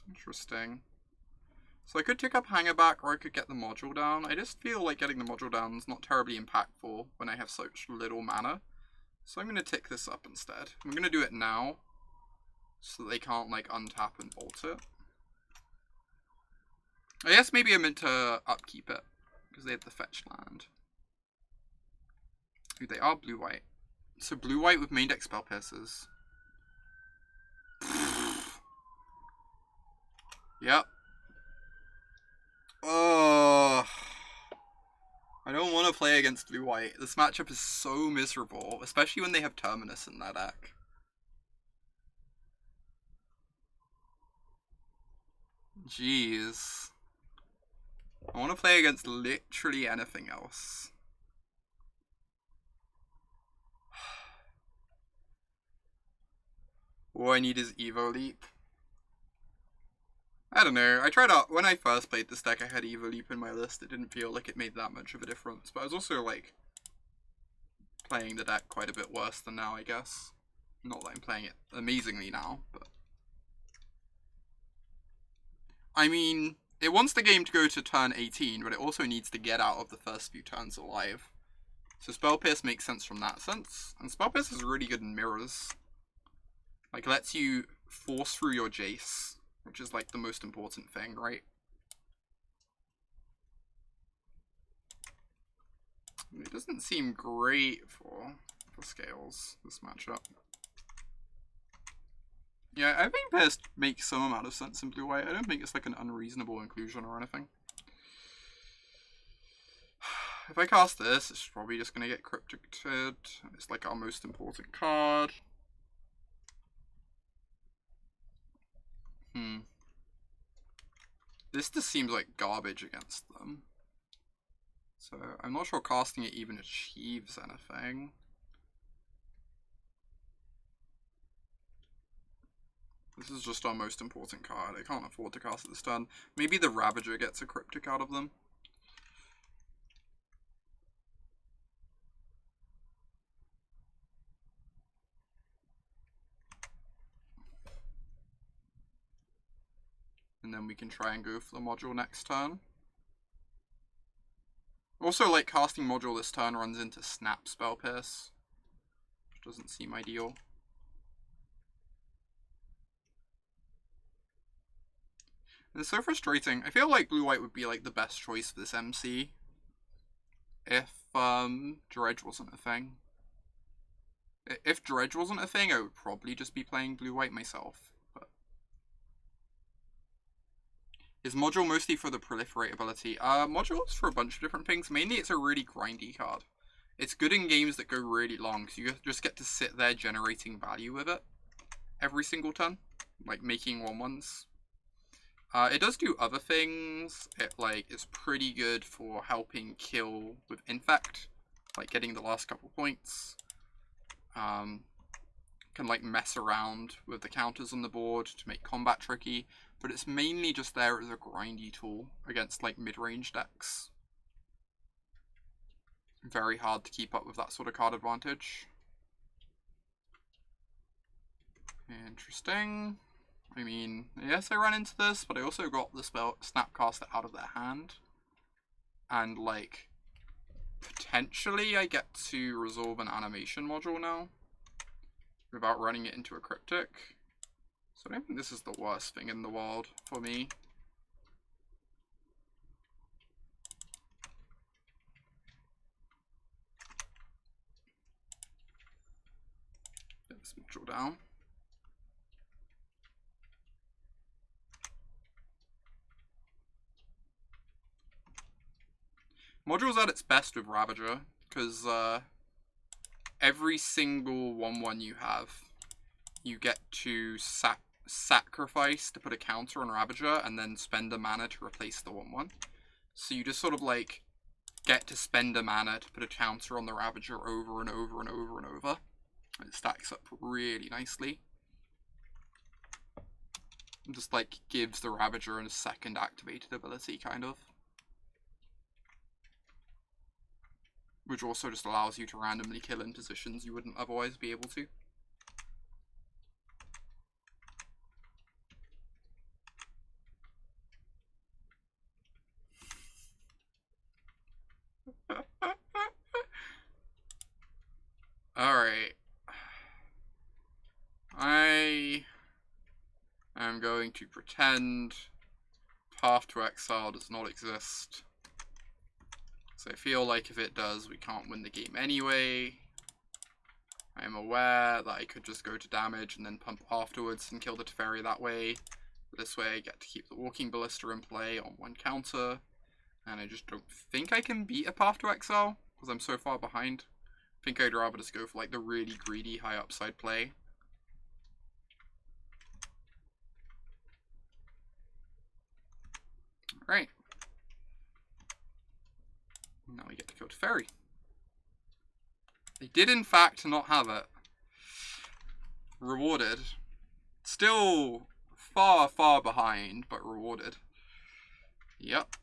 Interesting. So I could tick up Hangarback or I could get the module down. I just feel like getting the module down is not terribly impactful when I have such little mana. So I'm going to tick this up instead. I'm going to do it now so that they can't like untap and bolt it. I guess maybe I meant to upkeep it because they have the fetch land. Ooh, they are blue-white. So blue-white with main deck Spell Pierces. Yep. Oh, I don't want to play against blue-white. This matchup is so miserable, especially when they have Terminus in their deck. Jeez. I want to play against literally anything else. All I need is Evo Leap. I don't know, I tried out, when I first played this deck I had Evo Leap in my list, it didn't feel like it made that much of a difference, but I was also like, playing the deck quite a bit worse than now I guess. Not that I'm playing it amazingly now, but... I mean, it wants the game to go to turn 18, but it also needs to get out of the first few turns alive. So Spell Pierce makes sense from that sense, and Spell Pierce is really good in mirrors. Like, lets you force through your Jace, which is like the most important thing, right? It doesn't seem great for Scales, this matchup. Yeah, I think Pierce makes some amount of sense in blue-white. I don't think it's like an unreasonable inclusion or anything. If I cast this, it's probably just going to get Cryptic-ed. It's like our most important card. This just seems like garbage against them. So I'm not sure casting it even achieves anything. This is just our most important card. I can't afford to cast it this turn. Maybe the Ravager gets a Cryptic out of them. And then we can try and go for the module next turn. Also, like, casting module this turn runs into Snap Spell Pierce, which doesn't seem ideal. And it's so frustrating. I feel like blue-white would be like the best choice for this MC if Dredge wasn't a thing. If Dredge wasn't a thing, I would probably just be playing blue-white myself. But is module mostly for the proliferate ability? Module's for a bunch of different things. Mainly it's a really grindy card. It's good in games that go really long, so you just get to sit there generating value with it every single turn, like making 1/1s. It does do other things. It is pretty good for helping kill with Infect, like getting the last couple points. Can mess around with the counters on the board to make combat tricky, but it's mainly just there as a grindy tool against mid-range decks. Very hard to keep up with that sort of card advantage. Interesting. I mean, yes, I ran into this, but I also got the Snapcaster out of their hand. And, potentially I get to resolve an animation module now without running it into a Cryptic. So I don't think this is the worst thing in the world for me. Get this module down. Module's at its best with Ravager, because every single 1/1 you have, you get to sacrifice to put a counter on Ravager, and then spend a mana to replace the 1/1. So you just sort of get to spend a mana to put a counter on the Ravager over and over and over and over. It stacks up really nicely. And just gives the Ravager a second activated ability, kind of. Which also just allows you to randomly kill in positions you wouldn't otherwise be able to. Alright. I am going to pretend Path to Exile does not exist. So I feel like if it does, we can't win the game anyway. I am aware that I could just go to damage and then pump afterwards and kill the Teferi that way. But this way I get to keep the Walking Ballista in play on one counter. And I just don't think I can beat a Path to Exile, because I'm so far behind. I think I'd rather just go for the really greedy high upside play. Alright. Now we get to kill Teferi. They did in fact not have it. Rewarded. Still far, far behind, but rewarded. Yep.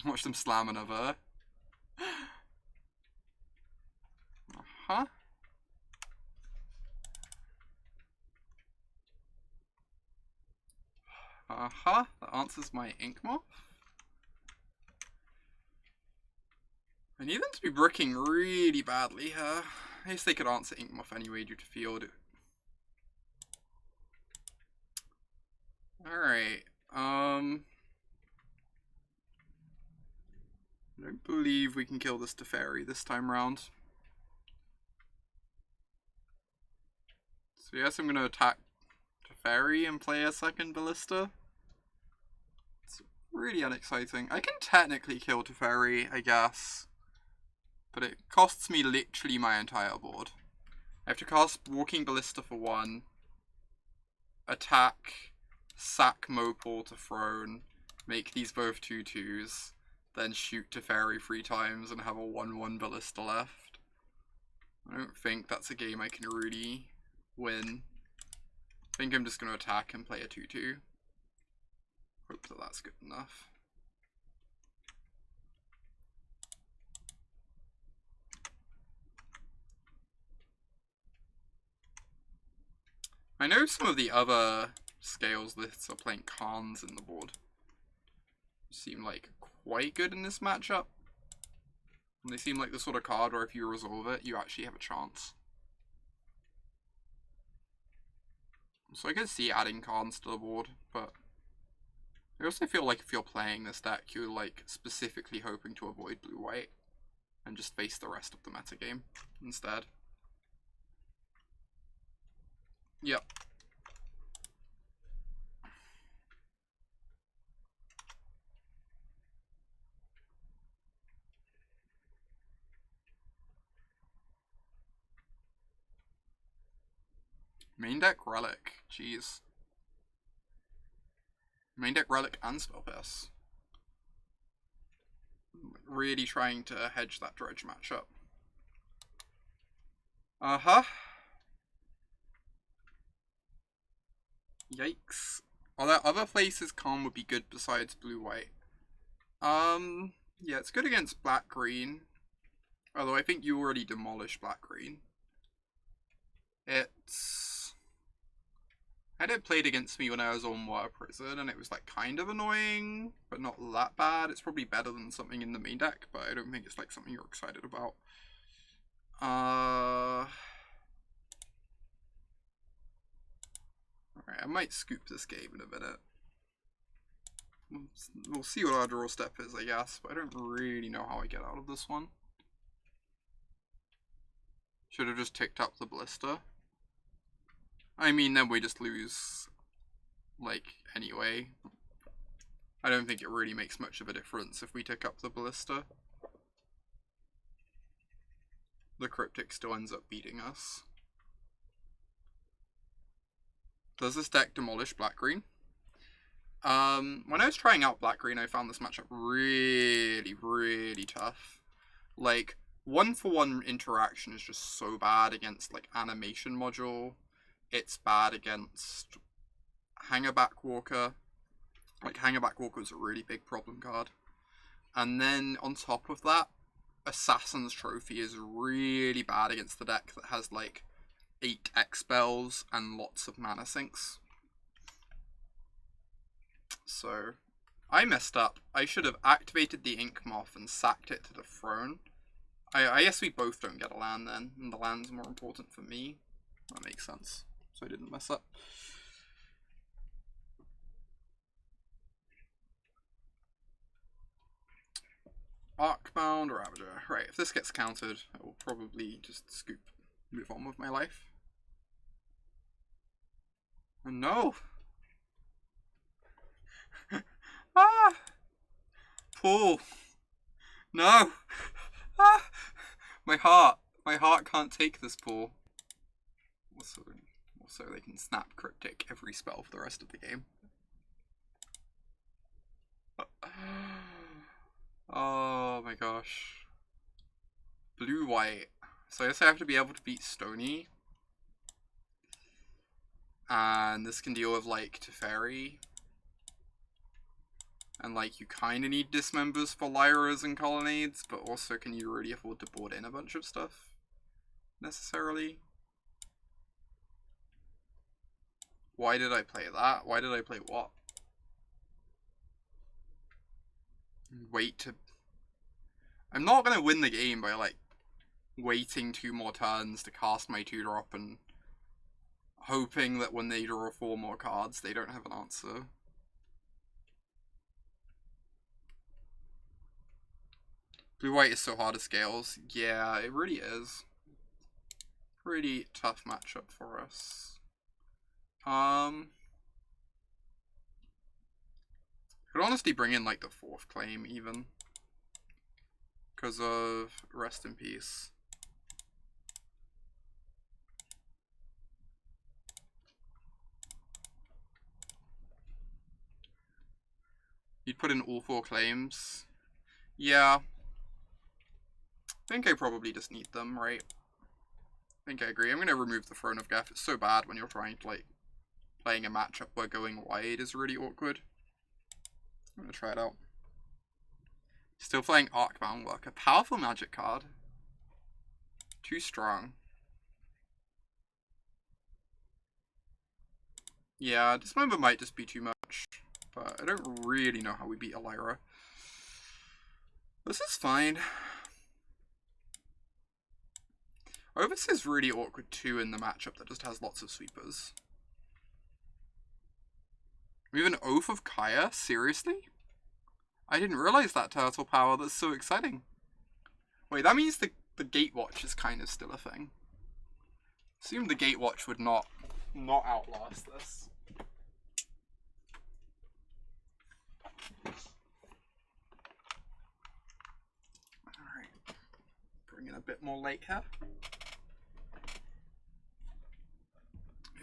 Watch them slam another. Uh-huh. Uh-huh, that answers my Inkmoth. I need them to be bricking really badly here. I guess they could answer Inkmoth anyway due to field. Alright. I don't believe we can kill this Teferi this time round. So yes, I'm going to attack Teferi and play a second Ballista. It's really unexciting. I can technically kill Teferi, I guess. But it costs me literally my entire board. I have to cast Walking Ballista for 1. Attack, sack Mopal to Throne, make these both 2/2s, then shoot Teferi 3 times and have a 1/1 Ballista left. I don't think that's a game I can really win. I think I'm just going to attack and play a 2/2. Hope that that's good enough. I know some of the other Scales lists are playing Khans in the board. Seem like quite good in this matchup. And they seem like the sort of card where if you resolve it, you actually have a chance. So I can see adding Khans to the board, but I also feel like if you're playing this deck, you're like specifically hoping to avoid blue-white and just face the rest of the metagame instead. Yep. Main deck Relic, jeez. Main deck Relic and Spell Pass. Really trying to hedge that Dredge matchup. Yikes. Are there other places Khan would be good besides blue-white? Yeah, it's good against black-green. Although I think you already demolished black-green. It's... I had it played against me when I was on Water Prison, and it was like kind of annoying, but not that bad. It's probably better than something in the main deck, but I don't think it's like something you're excited about. Alright, I might scoop this game in a minute. We'll see what our draw step is, I guess, but I don't really know how I get out of this one. Should have just ticked up the Ballista. I mean, then we just lose, like, anyway. I don't think it really makes much of a difference if we tick up the Ballista. The Cryptic still ends up beating us. Does this deck demolish black-green? When I was trying out black-green, I found this matchup really, really tough. Like, 1-for-1 interaction is just so bad against, like, Animation Module. It's bad against Hangarback Walker. Like, Hangarback Walker is a really big problem card. And then, on top of that, Assassin's Trophy is really bad against the deck that has, like, 8 X-Spells and lots of mana sinks. So, I messed up. I should have activated the Inkmoth and sacked it to the Throne. I guess we both don't get a land then, and the land's more important for me. That makes sense. So I didn't mess up. Arcbound Ravager. Right, if this gets countered, I will probably just scoop, move on with my life. Oh no! Ah! Pull! No! Ah! My heart can't take this pull. Also they can snap Cryptic every spell for the rest of the game. Oh my gosh. Blue-white. So I guess I have to be able to beat Stony. And this can deal with, like, Teferi. And, like, you kind of need Dismembers for Lyras and Colonnades, but also can you really afford to board in a bunch of stuff? Necessarily? Why did I play that? Why did I play what? Wait to... I'm not going to win the game by, like, waiting 2 more turns to cast my 2-drop and hoping that when they draw 4 more cards, they don't have an answer. Blue-white is so hard to scales. Yeah, it really is. Pretty tough matchup for us. Could honestly bring in like the 4th claim even. Because of Rest in Peace. You'd put in all 4 claims. Yeah. I think I probably just need them, right? I think I agree. I'm going to remove the Throne of Geth. It's so bad when you're trying to, like, playing a matchup where going wide is really awkward. I'm going to try it out. Still playing Arcbound Worker. Powerful magic card. Too strong. Yeah, Dismember might just be too much. But I don't really know how we beat Elira. This is fine. Overseer's really awkward too in the matchup that just has lots of sweepers. We have an Oath of Kaya? Seriously? I didn't realize that turtle power. That's so exciting. Wait, that means the Gatewatch is kind of still a thing. Assume the Gatewatch would not outlast this. Alright. Bring in a bit more lake here.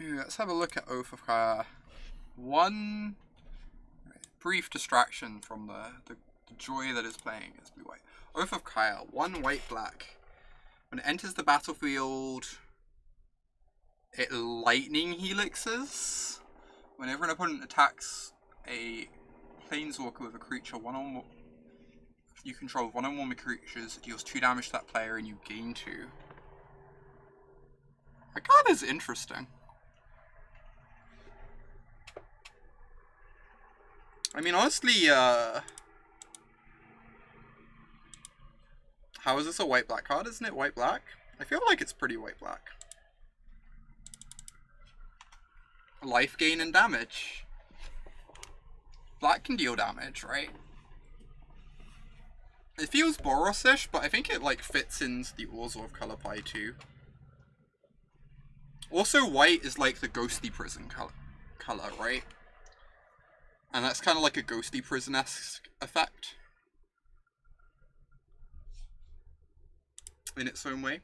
Ooh, let's have a look at Oath of Kaya. One brief distraction from the joy that is playing as blue-white. Oath of Kaya, 1 white-black. When it enters the battlefield, it lightning helixes. Whenever an opponent attacks a planeswalker with a creature, one or more, you control 1 or more creatures, it deals 2 damage to that player and you gain 2. That card is interesting. I mean, honestly, how is this a white-black card? Isn't it white-black? I feel like it's pretty white-black. Life gain and damage. Black can deal damage, right? It feels Boros-ish, but I think it, like, fits into the Orzhov color pie, too. Also, white is, like, the ghostly prison color, right? And that's kind of like a ghostly prison-esque effect. In its own way.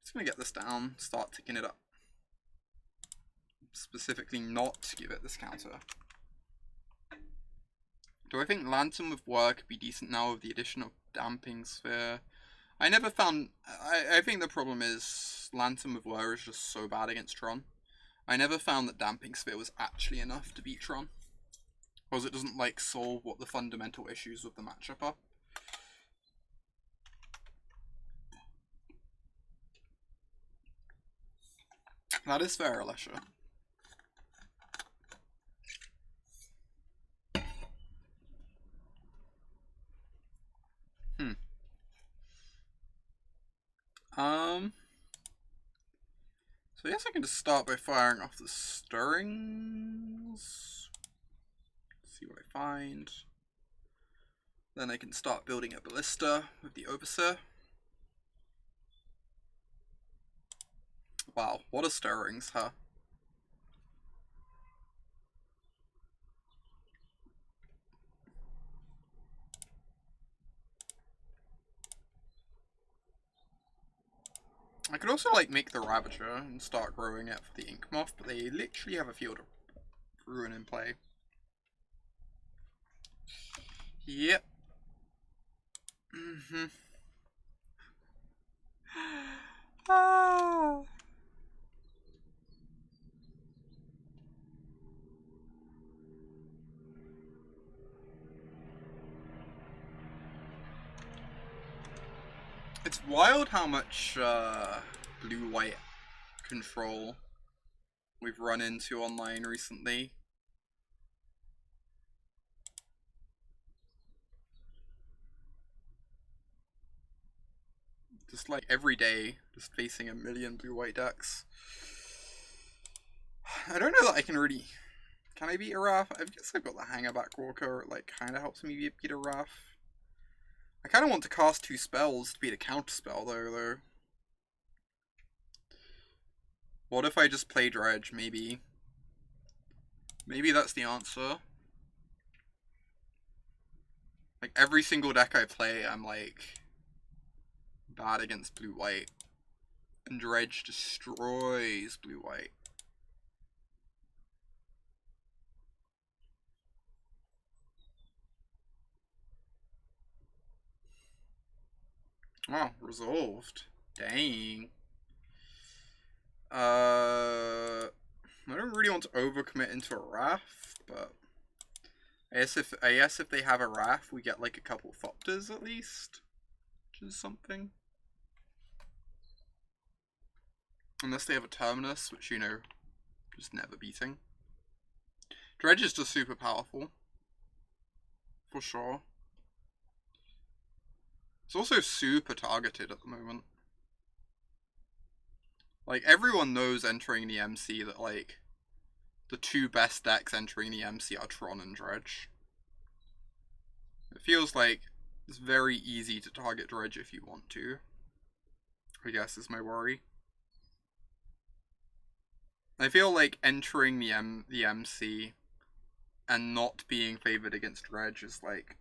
Just gonna get this down, start ticking it up. Specifically not give it this counter. Do I think Lantern with Work could be decent now with the addition of Damping Sphere? I never found... I think the problem is Lantern with Work is just so bad against Tron. I never found that Damping Sphere was actually enough to beat Tron. Because it doesn't, like, solve what the fundamental issues with the matchup are. That is fair, Alicia. So I guess I can just start by firing off the stirrings. See what I find. Then I can start building a ballista with the Overseer. Wow, what a stirrings, huh? I could also, like, make the Ravager and start growing it for the Inkmoth, but they literally have a Field of Ruin in play. Yep. Ah. It's wild how much blue-white control we've run into online recently. Just like every day, just facing a million blue-white decks. I don't know that I can really... Can I beat a Wrath? I guess I've got the Hangarback Walker. It, like, kind of helps me beat a Wrath. I kind of want to cast 2 spells to beat a counterspell, though. What if I just play Dredge, maybe? Maybe that's the answer. Like, every single deck I play, I'm, like, bad against blue-white. And Dredge destroys blue-white. Oh, resolved. Dang. I don't really want to overcommit into a Wrath, but I guess if they have a Wrath, we get like a couple Thopters at least, which is something. Unless they have a Terminus, which, you know, just never beating. Dredge is just super powerful, for sure. It's also super targeted at the moment. Like, everyone knows entering the MC that, like, the 2 best decks entering the MC are Tron and Dredge. It feels like it's very easy to target Dredge if you want to, I guess is my worry. I feel like entering the MC and not being favored against Dredge is, like,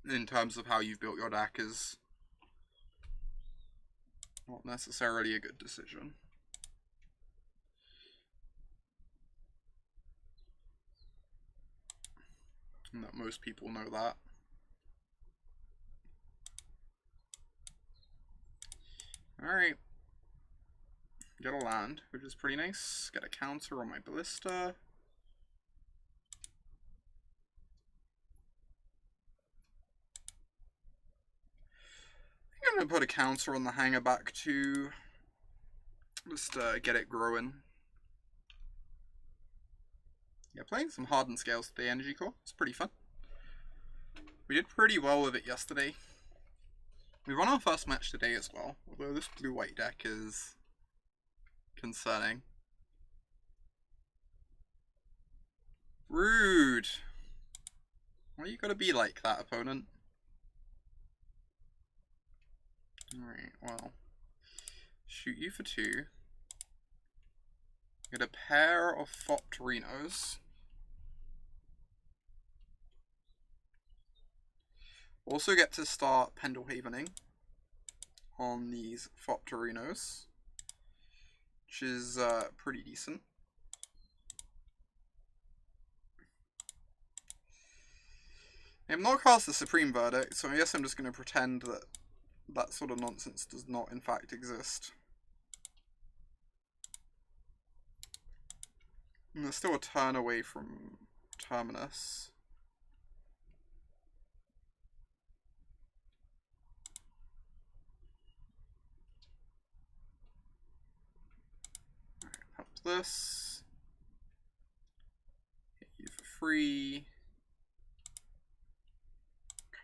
in terms of how you've built your deck, is not necessarily a good decision. And that most people know that. Alright. Get a land, which is pretty nice. Get a counter on my Ballista. I think I'm going to put a counter on the Hangarback to just get it growing. Yeah, playing some Hardened Scales with the Energy Core. It's pretty fun. We did pretty well with it yesterday. We won our first match today as well, although this blue-white deck is concerning. Rude! Why you gotta be like that, opponent? Alright, well. Shoot you for 2. Get a pair of Thopterinos. Also get to start Pendelhavening on these Thopterinos, which is pretty decent. I have not cast the Supreme Verdict, so I guess I'm just going to pretend that that sort of nonsense does not in fact exist. And there's still a turn away from Terminus. Alright, up this. Hit you for free.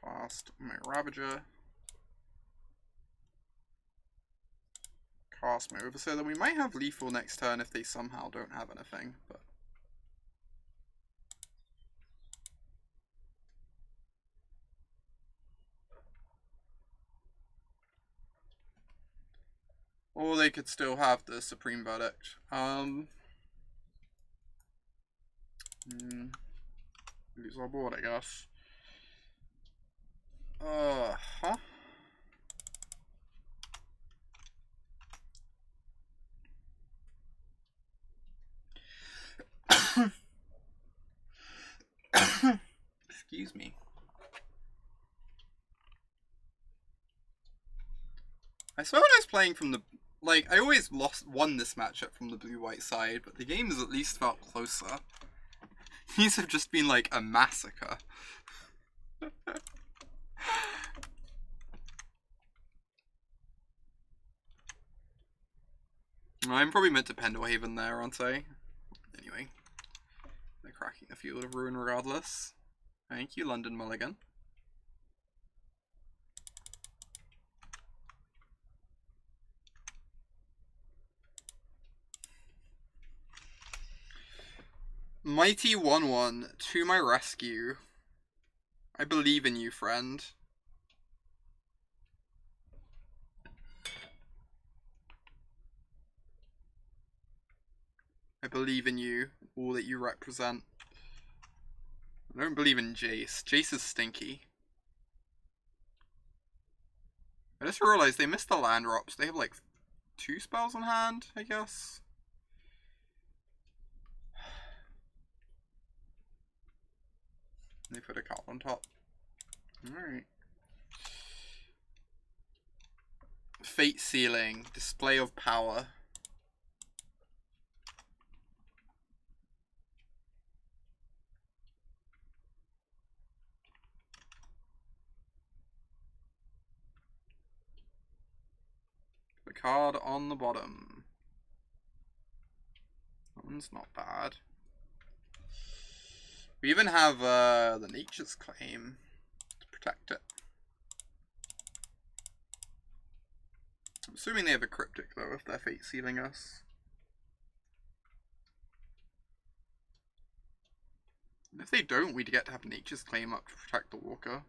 Cast my Ravager. Cast my Overseer. Then we might have lethal next turn if they somehow don't have anything, but or they could still have the Supreme Verdict. Lose our board, I guess. Huh? Excuse me. I swear when I was playing from the... Like, I always won this matchup from the blue-white side, but the games at least felt closer. These have just been, like, a massacre. I'm probably meant to Pendelhaven there, aren't I? Anyway. They're cracking the Field of Ruin regardless. Thank you, London Mulligan. Mighty 1-1 to my rescue. I believe in you, friend. I believe in you, all that you represent. I don't believe in Jace. Jace is stinky. I just realized they missed the land drops. They have like 2 spells on hand, I guess. They put a card on top. Alright. Fate Sealing. Display of Power. The card on the bottom. That one's not bad. We even have the Nature's Claim to protect it. I'm assuming they have a Cryptic though, if they're Fate Sealing us. And if they don't, we'd get to have Nature's Claim up to protect the Walker.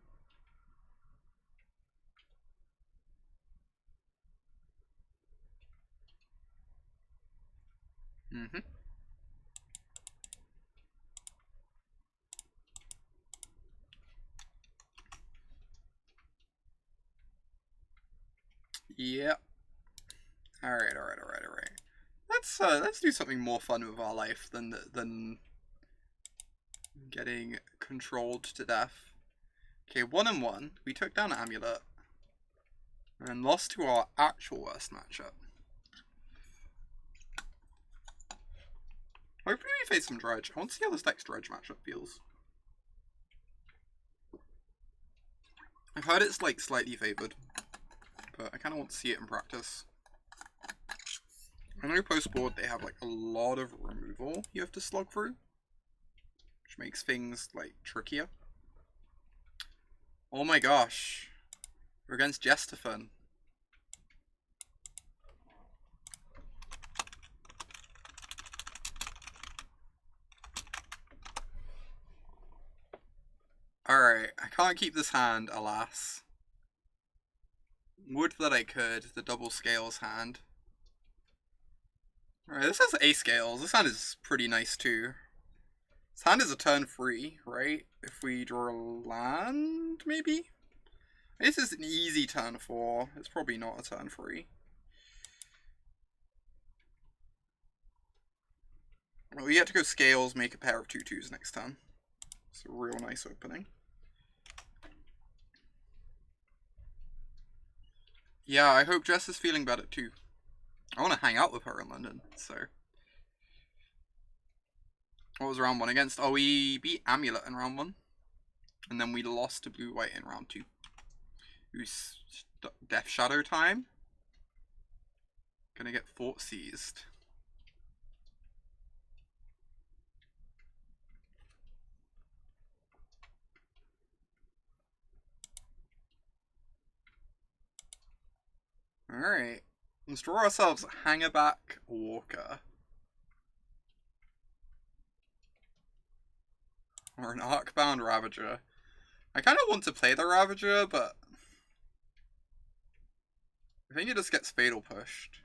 Mm-hmm. Yep. Alright. Let's do something more fun with our life than getting controlled to death. Okay, 1-1. We took down Amulet and lost to our actual worst matchup. Hopefully we face some Dredge. I want to see how this next Dredge matchup feels. I've heard it's like slightly favored, but I kind of want to see it in practice. I know post-board they have like a lot of removal you have to slog through, which makes things like trickier. Oh my gosh, we're against Jestefan. Alright, I can't keep this hand, alas. Would that I could, the double scales hand. Alright, this has A scales. This hand is pretty nice too. This hand is a turn 3, right? If we draw a land, maybe? This is an easy turn 4. It's probably not a turn 3. Well, we get to go scales, make a pair of 2/2s next turn. It's a real nice opening. Yeah, I hope Jess is feeling better too. I want to hang out with her in London, so. What was round 1 against? Oh, we beat Amulet in round 1. And then we lost to Blue-White in round 2. Who's Death Shadow time? Gonna get Fort Seized. Alright. Let's draw ourselves Hangarback Walker. Or an Arcbound Ravager. I kind of want to play the Ravager, but I think it just gets Fatal pushed.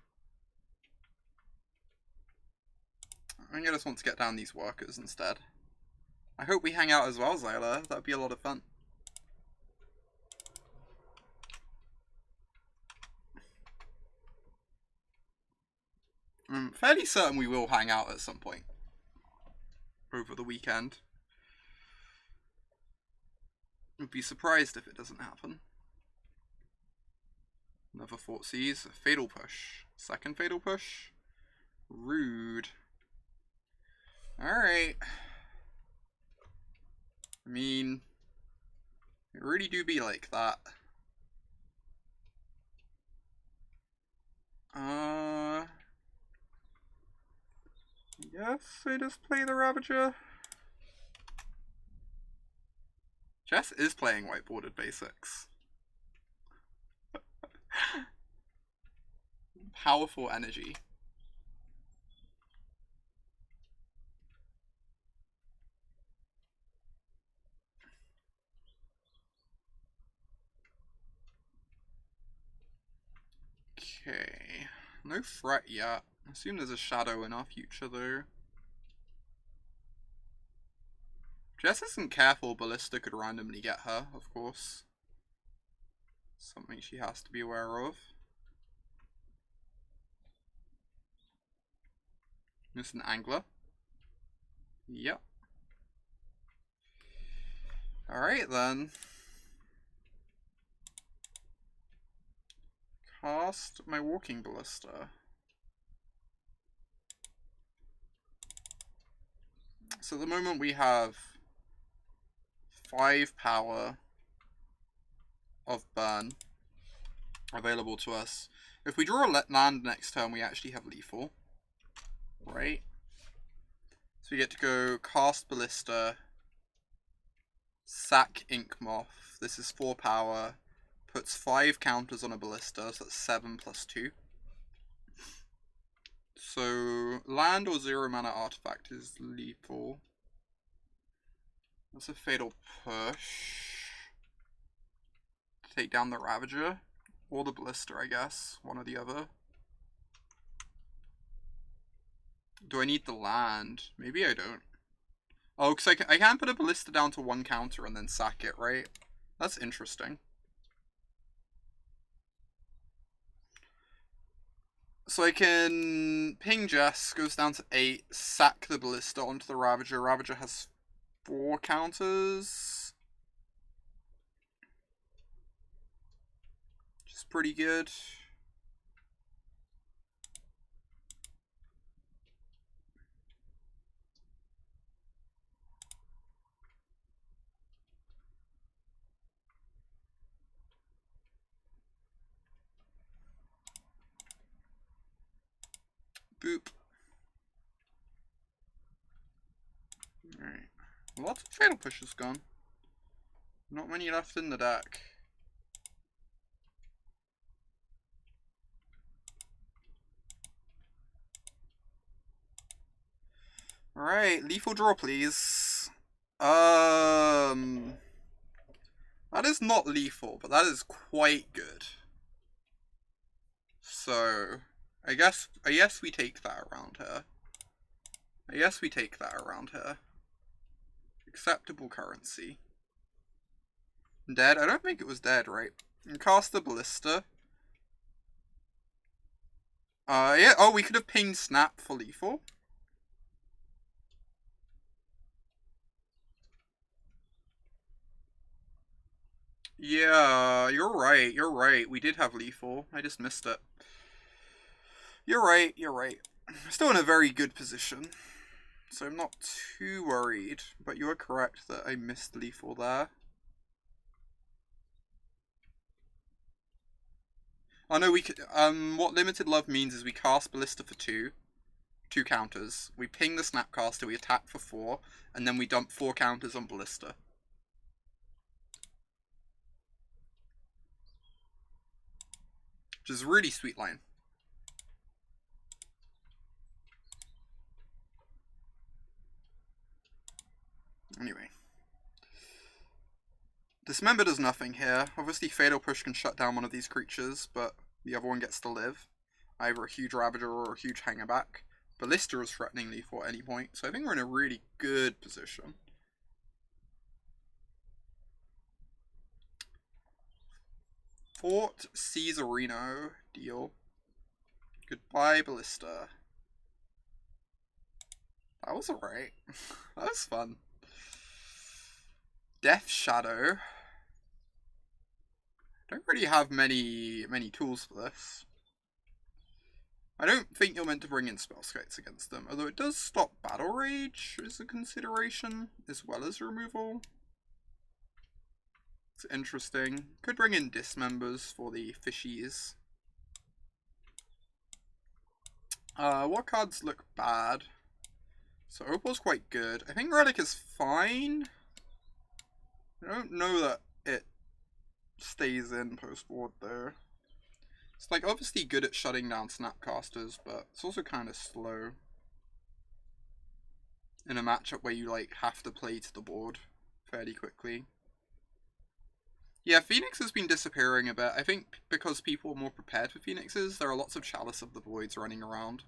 I think I just want to get down these workers instead. I hope we hang out as well, Zyla. That'd be a lot of fun. I'm fairly certain we will hang out at some point over the weekend. I'd be surprised if it doesn't happen. Another Fort Seize. Fatal push. Second fatal push. Rude. Alright. I mean, it really do be like that. Yes, I just play the Ravager. Jess is playing whiteboarded basics. Powerful energy. Okay. No threat yet. I assume there's a shadow in our future though. Jess isn't careful, Ballista could randomly get her, of course. Something she has to be aware of. This is an angler. Yep. Alright then. Cast my Walking Ballista. So at the moment we have 5 power of burn available to us. If we draw a land next turn, we actually have lethal. Right? So we get to go cast Ballista, sack Inkmoth. This is 4 power. Puts 5 counters on a Ballista, so that's 7 plus 2. So land or 0 mana artifact is lethal. That's a fatal push. Take down the Ravager. Or the Ballista, I guess. One or the other. Do I need the land? Maybe I don't. Oh, because I can put a Ballista down to 1 counter and then sack it, right? That's interesting. So I can ping Jess, goes down to 8, sack the Ballista onto the Ravager. Ravager has 4 counters. Which is pretty good. Boop. Alright. Lots of fatal pushes gone. Not many left in the deck. Alright, lethal draw please. That is not lethal, but that is quite good. So I guess we take that around here. Acceptable currency. Dead? I don't think it was dead, right? And cast the Ballista. Yeah. Oh, we could have pinged Snap for lethal. Yeah, you're right. We did have lethal. I just missed it. You're right. Still in a very good position. So I'm not too worried. But you are correct that I missed lethal there. Oh no, we could, what Limited Love means is we cast Ballista for 2 counters. We ping the Snapcaster, we attack for 4, and then we dump 4 counters on Ballista. Which is a really sweet line. Anyway. Dismember does nothing here. Obviously Fatal Push can shut down one of these creatures, but the other one gets to live. Either a huge Ravager or a huge Hangarback. Ballista is threatening lethal at any point, so I think we're in a really good position. Fort Caesarino, deal. Goodbye, Ballista. That was alright. That was fun. Death Shadow. Don't really have many tools for this. I don't think you're meant to bring in Spellskites against them, although it does stop Battle Rage as a consideration, as well as removal. It's interesting. Could bring in Dismembers for the fishies. What cards look bad? So Opal's quite good. I think Relic is fine. I don't know that it stays in post-board though. It's like obviously good at shutting down Snapcasters, but it's also kind of slow in a matchup where you like have to play to the board fairly quickly. Yeah, Phoenix has been disappearing a bit. I think because people are more prepared for Phoenixes, there are lots of Chalice of the Voids running around.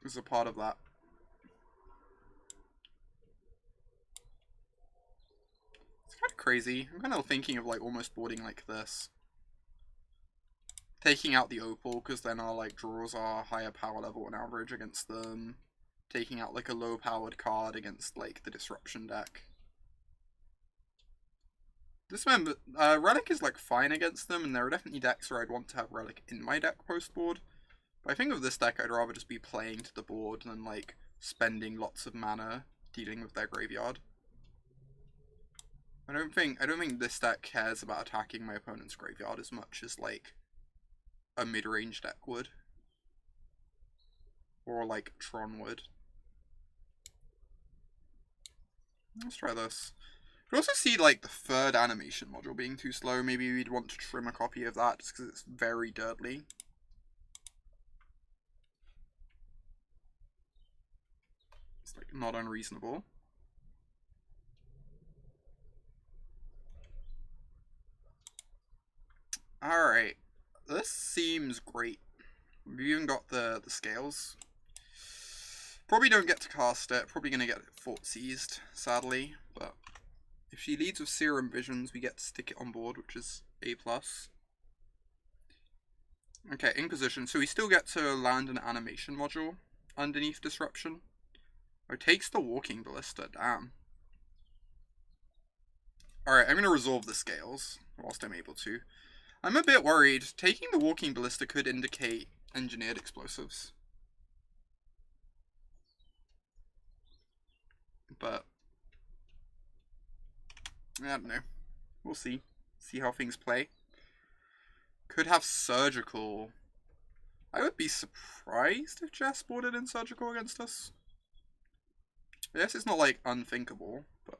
Is a part of that. It's kind of crazy. I'm kind of thinking of like almost boarding like this. Taking out the Opal, because then our like draws are higher power level on average against them. Taking out like a low powered card against like the Disruption deck. Dismember, Relic is like fine against them, and there are definitely decks where I'd want to have Relic in my deck post board. But I think with this deck I'd rather just be playing to the board than like spending lots of mana dealing with their graveyard. I don't think this deck cares about attacking my opponent's graveyard as much as like a mid-range deck would. Or like Tron would. Let's try this. You can also see like the third animation module being too slow. Maybe we'd want to trim a copy of that just because it's very dirtly. It's like not unreasonable. Alright. This seems great. We've even got the scales. Probably don't get to cast it. Probably going to get it fort seized, sadly. But if she leads with Serum Visions, we get to stick it on board, which is A+. Okay, Inquisition. So we still get to land an animation module underneath Disruption. Oh, it takes the Walking Ballista. Damn. Alright, I'm going to resolve the scales whilst I'm able to. I'm a bit worried. Taking the Walking Ballista could indicate engineered explosives. But I don't know. We'll see. See how things play. Could have Surgical. I would be surprised if Jess boarded in Surgical against us. I guess it's not like unthinkable, but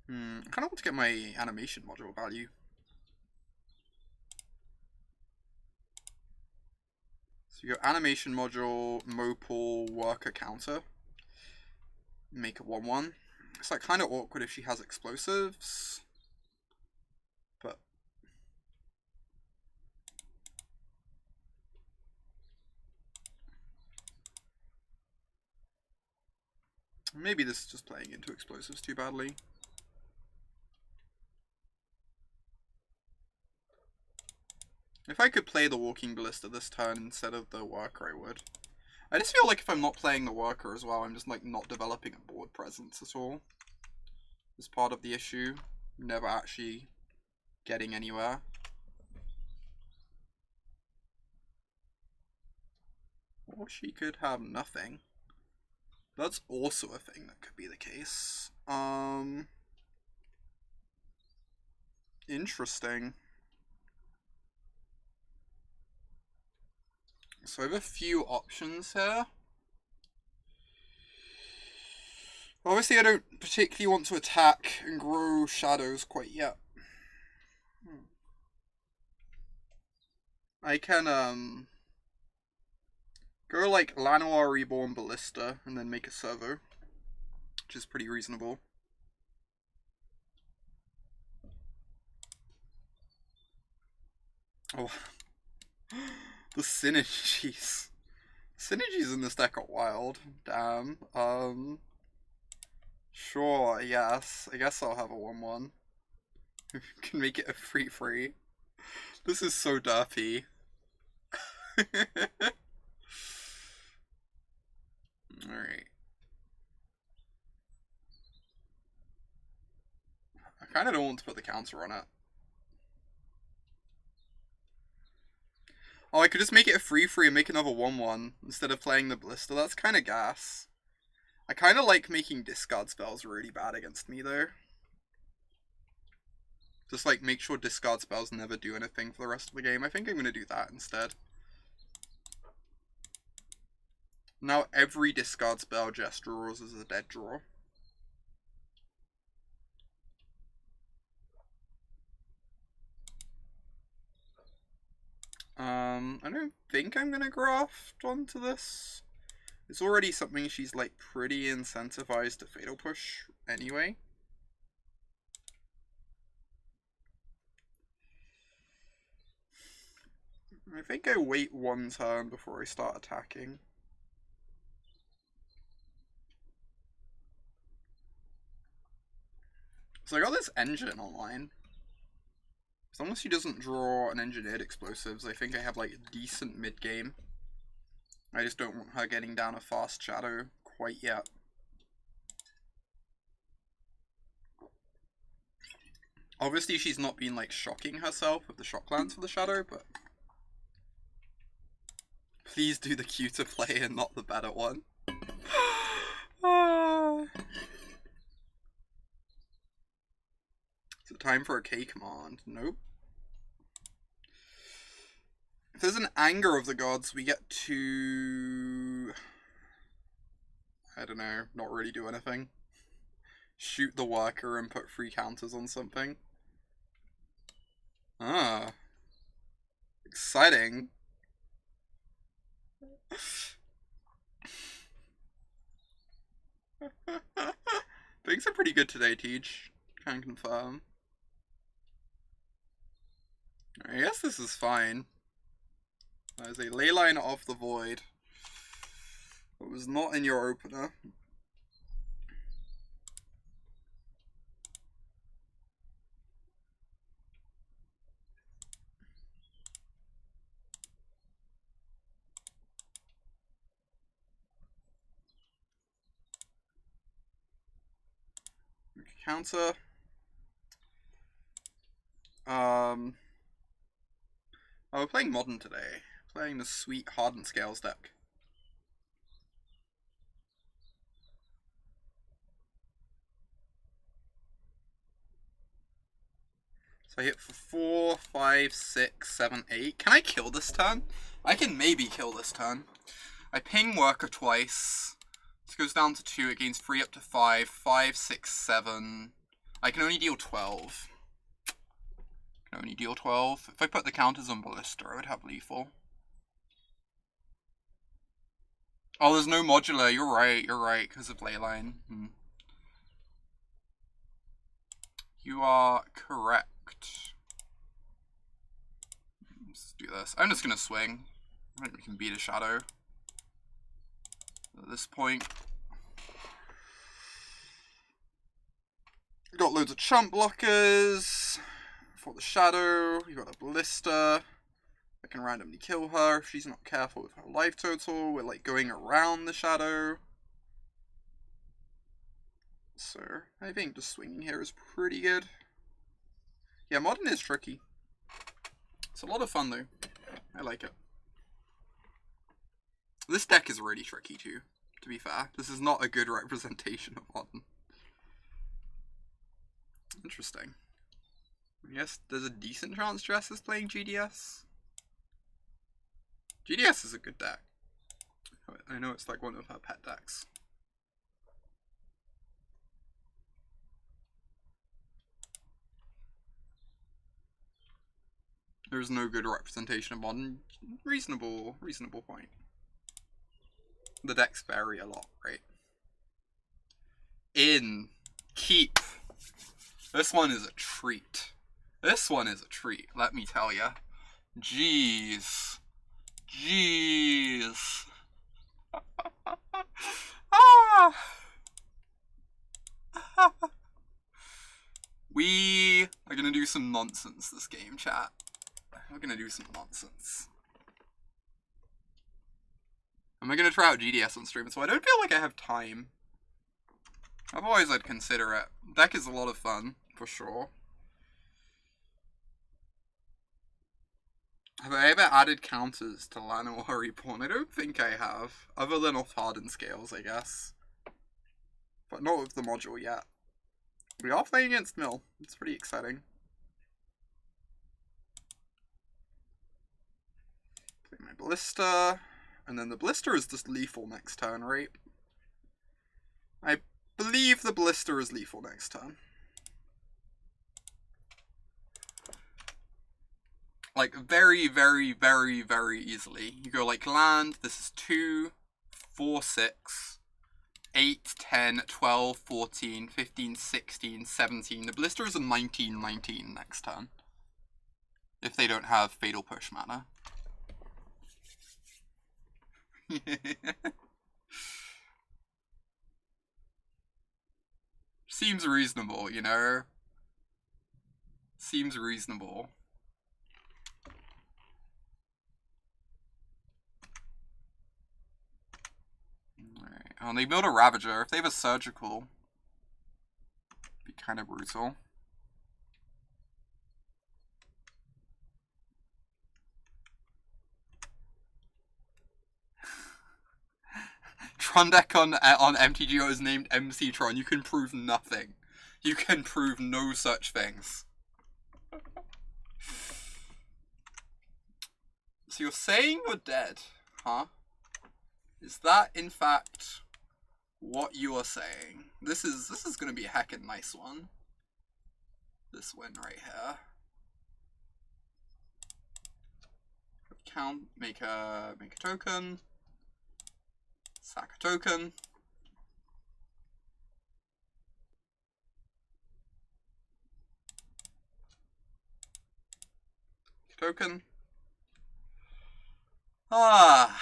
I kind of want to get my animation module value. So you go animation module, Mopal, Worker counter. Make a 1/1. It's like kind of awkward if she has explosives. But maybe this is just playing into explosives too badly. If I could play the Walking Ballista this turn instead of the Worker, I would. I just feel like if I'm not playing the Worker as well, I'm just like not developing a board presence at all. It's part of the issue. Never actually getting anywhere. Or she could have nothing. That's also a thing that could be the case. Interesting. So I have a few options here. Obviously I don't particularly want to attack and grow shadows quite yet. I can go like Llanowar Reborn Ballista and then make a servo, which is pretty reasonable. Oh, the synergies. Synergies in this deck are wild. Damn. Sure, yes. I guess I'll have a 1/1. Can make it a 3/3. This is so derpy. Alright. I kind of don't want to put the counter on it. Oh, I could just make it a 3/3 and make another 1/1 instead of playing the Ballista. That's kind of gas. I kind of like making discard spells really bad against me, though. Just like make sure discard spells never do anything for the rest of the game. I think I'm going to do that instead. Now every discard spell Jess draws is a dead draw. I don't think I'm gonna graft onto this. It's already something she's like pretty incentivized to fatal push anyway. I think I wait one turn before I start attacking. So I got this engine online. As long as she doesn't draw an engineered explosives, I think I have like a decent mid game. I just don't want her getting down a fast shadow quite yet. Obviously she's not been like shocking herself with the shock lands for the shadow, but please do the cuter play and not the better one. Is it time for a K command? Nope. If there's an Anger of the Gods, we get to... I don't know, not really do anything. Shoot the worker and put 3 counters on something. Ah. Exciting. Things are pretty good today, Teach. Can confirm. I guess this is fine. There's a Leyline of the Void. It was not in your opener. Counter. Oh, we're playing Modern today. Playing the sweet Hardened Scales deck. So I hit for 4, 5, 6, 7, 8. Can I kill this turn? I can maybe kill this turn. I ping Worker twice. This goes down to 2. It gains 3 up to 5. 5, 6, 7. I can only deal 12. Can only deal 12. If I put the counters on Ballista, I would have lethal. Oh, there's no modular. You're right, because of Leyline. You are correct. Let's do this. I'm just gonna swing. I think we can beat a shadow. At this point. Got loads of chump blockers for the shadow. You got a Ballista. I can randomly kill her if she's not careful with her life total. We're like going around the shadow. So I think just swinging here is pretty good. Yeah, Modern is tricky. It's a lot of fun though. I like it. This deck is really tricky too, to be fair. This is not a good representation of Modern. Interesting. I guess there's a decent chance Jess is playing GDS. GDS is a good deck. I know it's like one of her pet decks. There's no good representation of Modern. Reasonable point. The decks vary a lot, right? Keep. This one is a treat. This one is a treat, let me tell ya. Jeez. Ah. We are gonna do some nonsense this game, chat. We're gonna do some nonsense. Am I gonna try out GDS on stream? So I don't feel like I have time. Otherwise I'd consider it. Deck is a lot of fun, for sure. Have I ever added counters to Llanowar Reborn? I don't think I have. Other than off Hardened Scales, I guess. But not with the module yet. We are playing against Mill. It's pretty exciting. Play my Ballista. And then the Ballista is just lethal next turn, right? I believe the Ballista is lethal next turn. Like, very, very, very, very easily. You go like land, this is 2, 4, 6, 8, 10, 12, 14, 15, 16, 17. The Ballista is a 19, 19 next turn. If they don't have Fatal Push mana. Seems reasonable, you know? Seems reasonable. Alright. Oh, they build a Ravager. If they have a Surgical, it'd be kind of brutal. Tron deck on MTGO is named MC Tron. You can prove nothing. You can prove no such things. So you're saying you're dead, huh? Is that in fact what you are saying? This is gonna be a heckin' nice one. This win right here. Count, make a token. Sack a token. Token. Ah.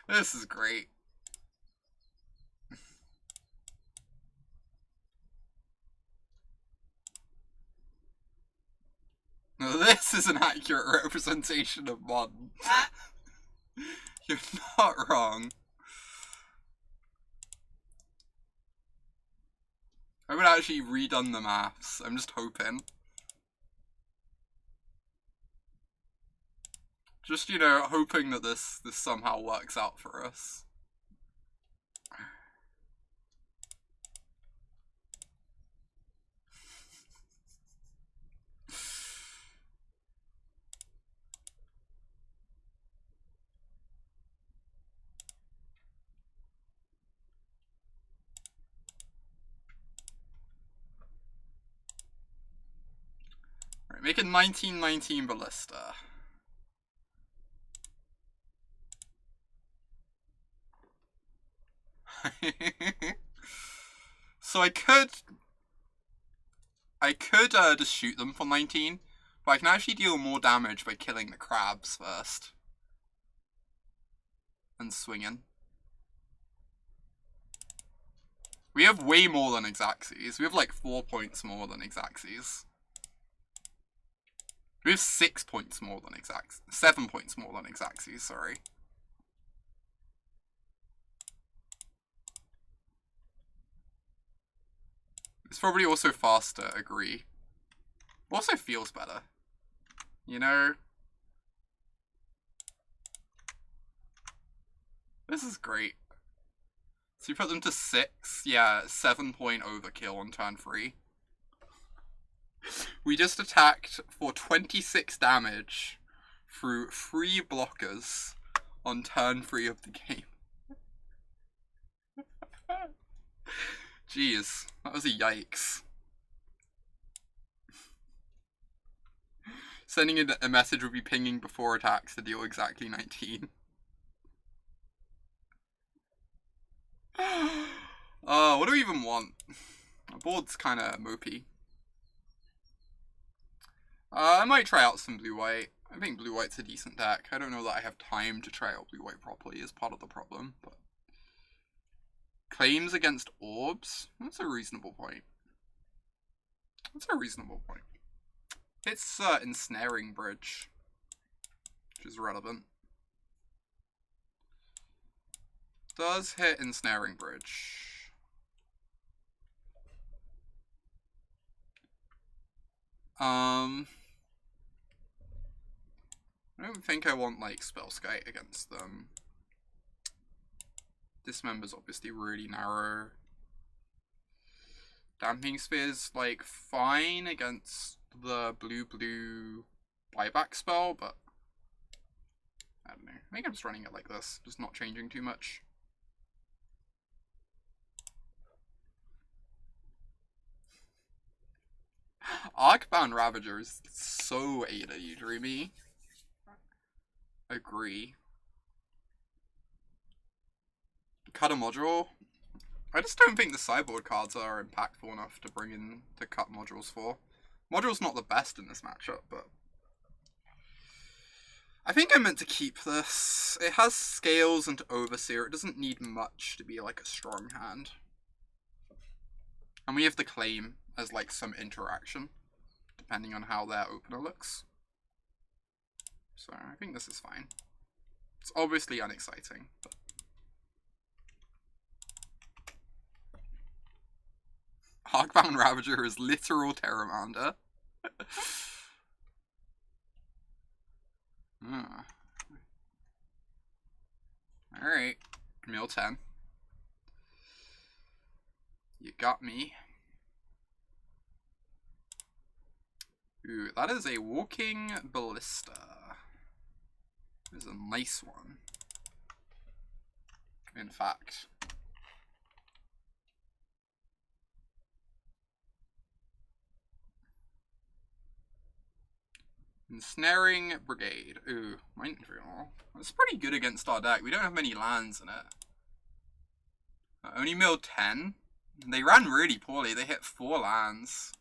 This is great. No, this is an accurate representation of modern. You're not wrong. I haven't actually redone the maths. I'm just hoping. Just, you know, hoping that this somehow works out for us. Right, make it 1919 Ballista. So I could just shoot them for 19, but I can actually deal more damage by killing the crabs first. And swinging. We have way more than Xaxes. We have like 4 points more than Xaxes. We have 6 points more than Xaxes. 7 points more than Xaxes, sorry. It's probably also faster, agree. Also feels better. You know? This is great. So you put them to 6, yeah, 7-point overkill on turn 3. We just attacked for 26 damage through 3 blockers on turn 3 of the game. Jeez, that was a yikes. Sending in a message would be pinging before attacks to deal exactly 19. What do we even want? Our board's kinda mopey. I might try out some blue-white. I think blue-white's a decent deck. I don't know that I have time to try out blue-white properly is part of the problem, but... Claims against orbs? That's a reasonable point. That's a reasonable point. It's Ensnaring Bridge, which is relevant. Does hit Ensnaring Bridge. I don't think I want, like, Spellskite against them. Dismember's obviously really narrow. Damping Sphere's, like, fine against the blue-blue buyback spell, but I don't know. I think I'm just running it like this, just not changing too much. Arcbound Ravager is so AW dreamy. Agree. Cut a module. I just don't think the sideboard cards are impactful enough to bring in the cut modules for. Module's not the best in this matchup, but I think I meant to keep this. It has Scales and Overseer. It doesn't need much to be like a strong hand. And we have the Claim as like some interaction, depending on how their opener looks. So I think this is fine. It's obviously unexciting, but Arcbound Ravager is literal Terramander. Alright, mill 10. You got me. Ooh, that is a Walking Ballista. This is a nice one. In fact. Ensnaring Brigade. Ooh, Mindful. That's pretty good against our deck. We don't have many lands in it. Only milled 10. They ran really poorly. They hit 4 lands.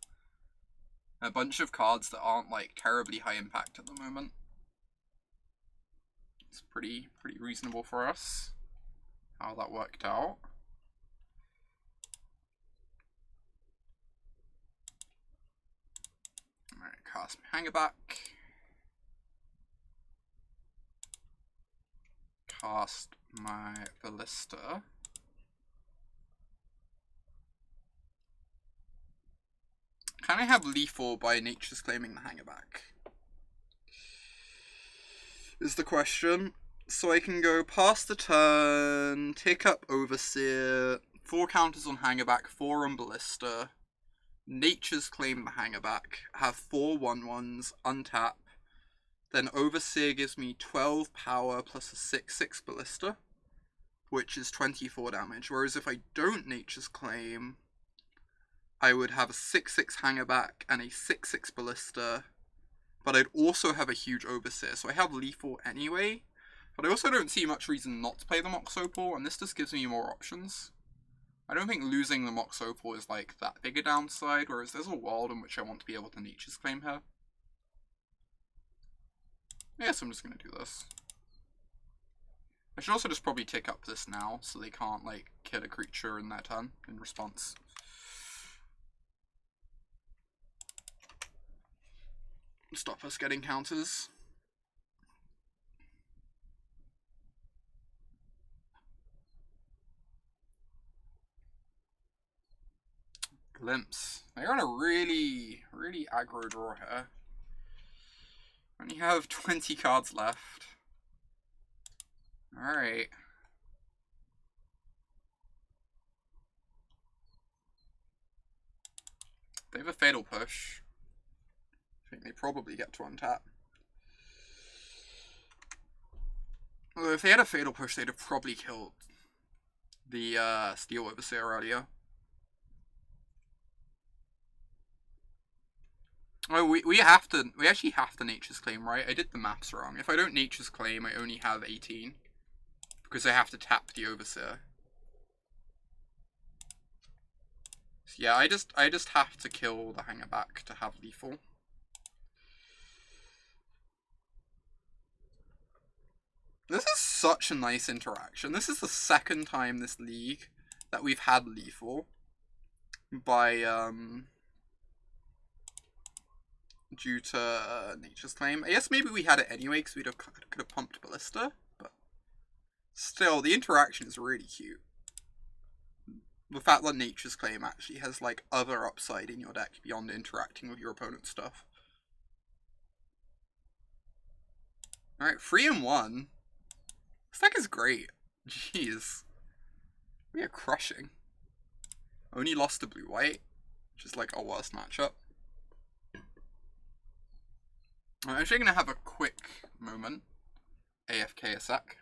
A bunch of cards that aren't like terribly high impact at the moment. It's pretty reasonable for us. How that worked out. Alright, cast my Hangarback. Cast my Ballista. Can I have lethal by Nature's Claiming the Hangarback? Is the question. So I can go past the turn, tick up Overseer, 4 counters on Hangarback, 4 on Ballista, Nature's Claim the Hangarback, have 4 1/1s, untap, then Overseer gives me 12 power plus a 6/6 Ballista, which is 24 damage, whereas if I don't Nature's Claim, I would have a 6/6 Hangarback and a 6/6 Ballista, but I'd also have a huge Overseer, so I have lethal anyway, but I also don't see much reason not to play the Mox Opal, and this just gives me more options. I don't think losing the Mox Opal is like that big a downside, whereas there's a world in which I want to be able to Nature's Claim her. Yes, I'm just going to do this. I should also just probably tick up this now, so they can't like kill a creature in their turn in response. Stop us getting counters. Glimpse. They're on a really aggro draw here. Only have 20 cards left. Alright. They have a Fatal Push. I think they probably get to untap. Although if they had a Fatal Push, they'd have probably killed the Steel Overseer earlier. Oh, we actually have to Nature's Claim, right? I did the maths wrong. If I don't Nature's Claim, I only have 18. Because I have to tap the Overseer. So yeah, I just have to kill the Hangarback to have lethal. This is such a nice interaction. This is the second time this league that we've had lethal by due to Nature's Claim. I guess maybe we had it anyway because could have pumped Ballista, but still the interaction is really cute. The fact that Nature's Claim actually has like other upside in your deck beyond interacting with your opponent's stuff. Alright, 3-1. This deck is great. Jeez. We are crushing. Only lost to blue-white, which is like our worst matchup. I'm actually going to have a quick moment, AFK a sec,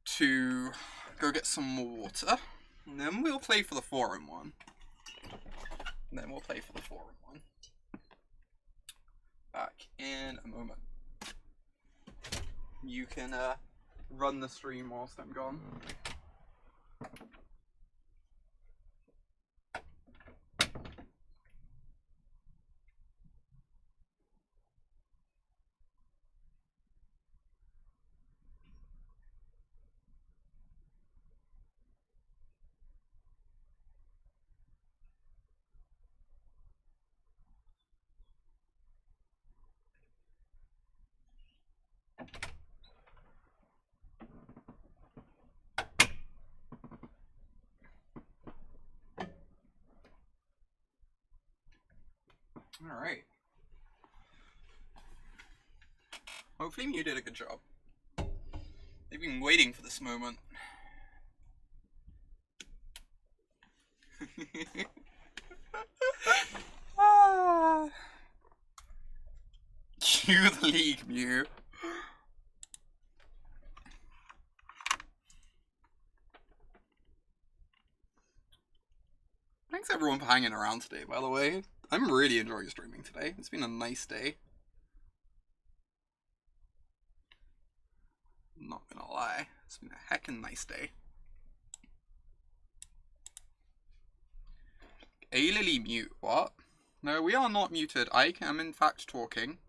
to go get some more water, and then we'll play for the 4-1. and then we'll play for the forum one. Back in a moment. You can run the stream whilst I'm gone. Alright. Hopefully Mew did a good job. They've been waiting for this moment. Cue the league, Mew. Thanks everyone for hanging around today, by the way. I'm really enjoying streaming today. It's been a nice day. I'm not gonna lie. It's been a heckin' nice day. A-Lily mute. What? No, we are not muted. I am in fact talking.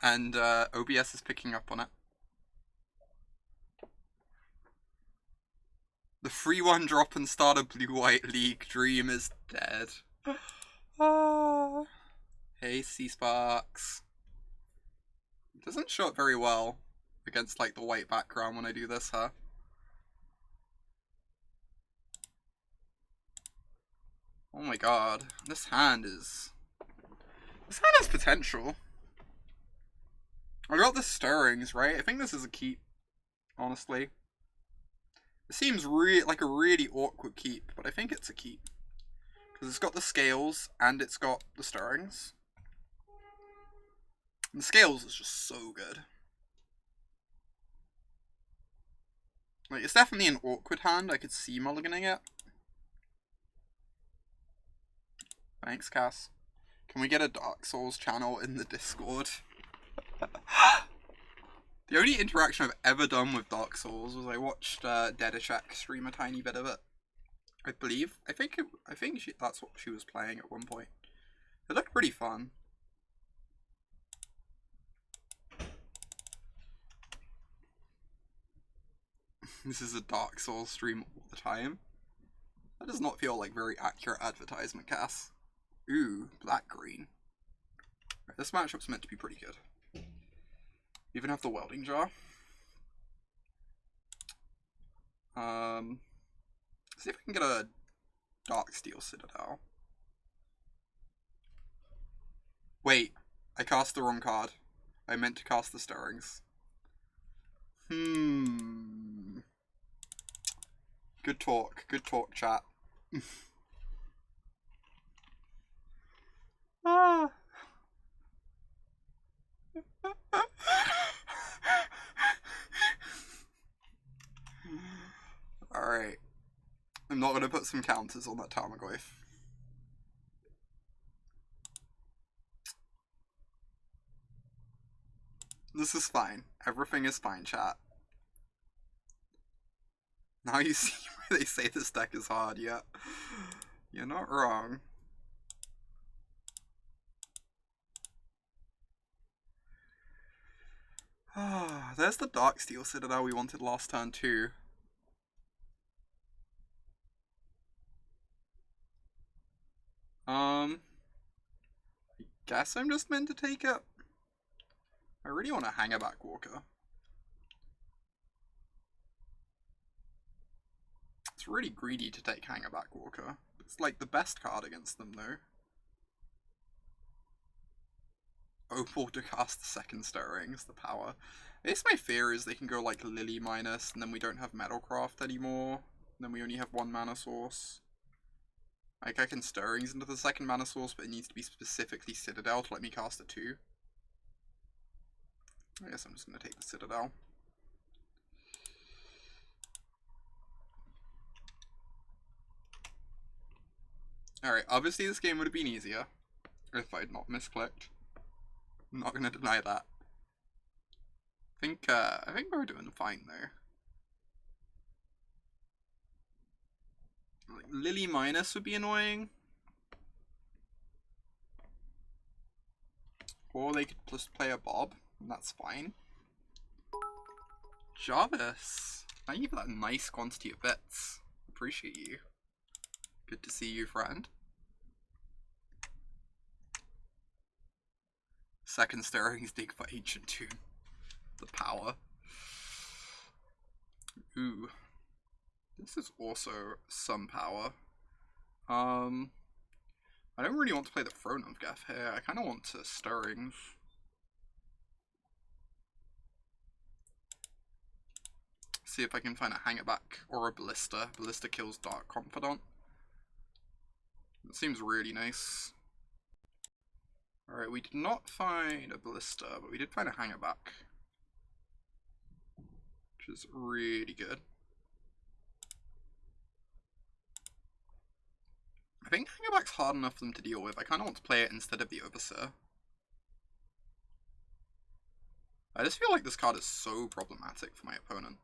And OBS is picking up on it. The free one drop and start a blue-white league dream is dead. Hey, C-Sparks. It doesn't show up very well against like the white background when I do this, huh? Oh my god, this hand has potential. I got the stirrings, right? I think this is a keep, honestly. It seems like a really awkward keep, but I think it's a keep. Because it's got the scales, and it's got the stirrings. And the scales is just so good. Like, it's definitely an awkward hand. I could see mulliganing it. Thanks, Cass. Can we get a Dark Souls channel in the Discord? The only interaction I've ever done with Dark Souls was I watched Dedishak stream a tiny bit of it. I believe. I think that's what she was playing at one point. It looked pretty fun. This is a Dark Souls stream all the time. That does not feel like very accurate advertisement, Cass. Ooh, black-green. Right, this matchup's meant to be pretty good. Even have the Welding Jar. See if I can get a Darksteel Citadel. Wait, I cast the wrong card. I meant to cast the stirrings. Good talk, chat. Ah. Alright. I'm not gonna put some counters on that Tarmogoyf. This is fine. Everything is fine, chat. Now you see why they say this deck is hard, yeah. You're not wrong. There's the Darksteel Citadel we wanted last turn too. I guess I'm just meant to take it. I really want a Hangarback Walker. It's really greedy to take Hangarback Walker. It's like the best card against them though. Opal to cast the second stirrings, the power. I guess my fear is they can go like Lily minus and then we don't have Metalcraft anymore. And then we only have one mana source. Like I can stirrings into the second mana source, but it needs to be specifically Citadel to let me cast a 2. I guess I'm just going to take the Citadel. Alright, obviously this game would have been easier if I'd not misclicked. I'm not gonna deny that. I think we're doing fine though. Like, Lily minus would be annoying. Or they could just play a Bob, and that's fine. Jarvis, thank you for that nice quantity of bits. Appreciate you. Good to see you, friend. Second stirring is dig for Ancient Tomb. The power. Ooh. This is also some power. I don't really want to play the Throne of Geth here. I kind of want to Stirrings. See if I can find a Hangarback or a Ballista. Ballista kills Dark Confidant. That seems really nice. Alright, we did not find a Ballista, but we did find a Hangarback. Which is really good. I think Hangarback's hard enough for them to deal with. I kind of want to play it instead of the Overseer. I just feel like this card is so problematic for my opponent.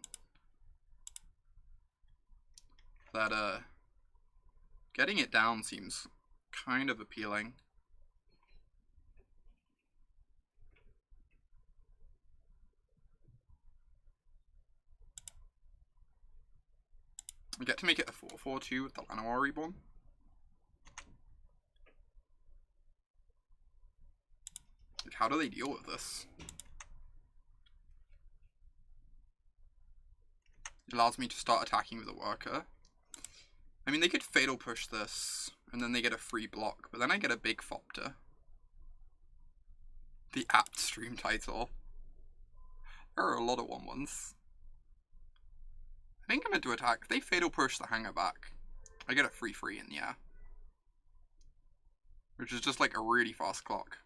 That, getting it down seems kind of appealing. I get to make it a 4/4/2 with the Llanowar Reborn. Like, how do they deal with this? It allows me to start attacking with a worker. I mean, they could Fatal Push this, and then they get a free block, but then I get a big Fopter. The apt stream title. There are a lot of 1/1s. I think I'm going to attack. If they Fatal Push the Hangarback, I get a 3/3 in the air. Which is just like a really fast clock.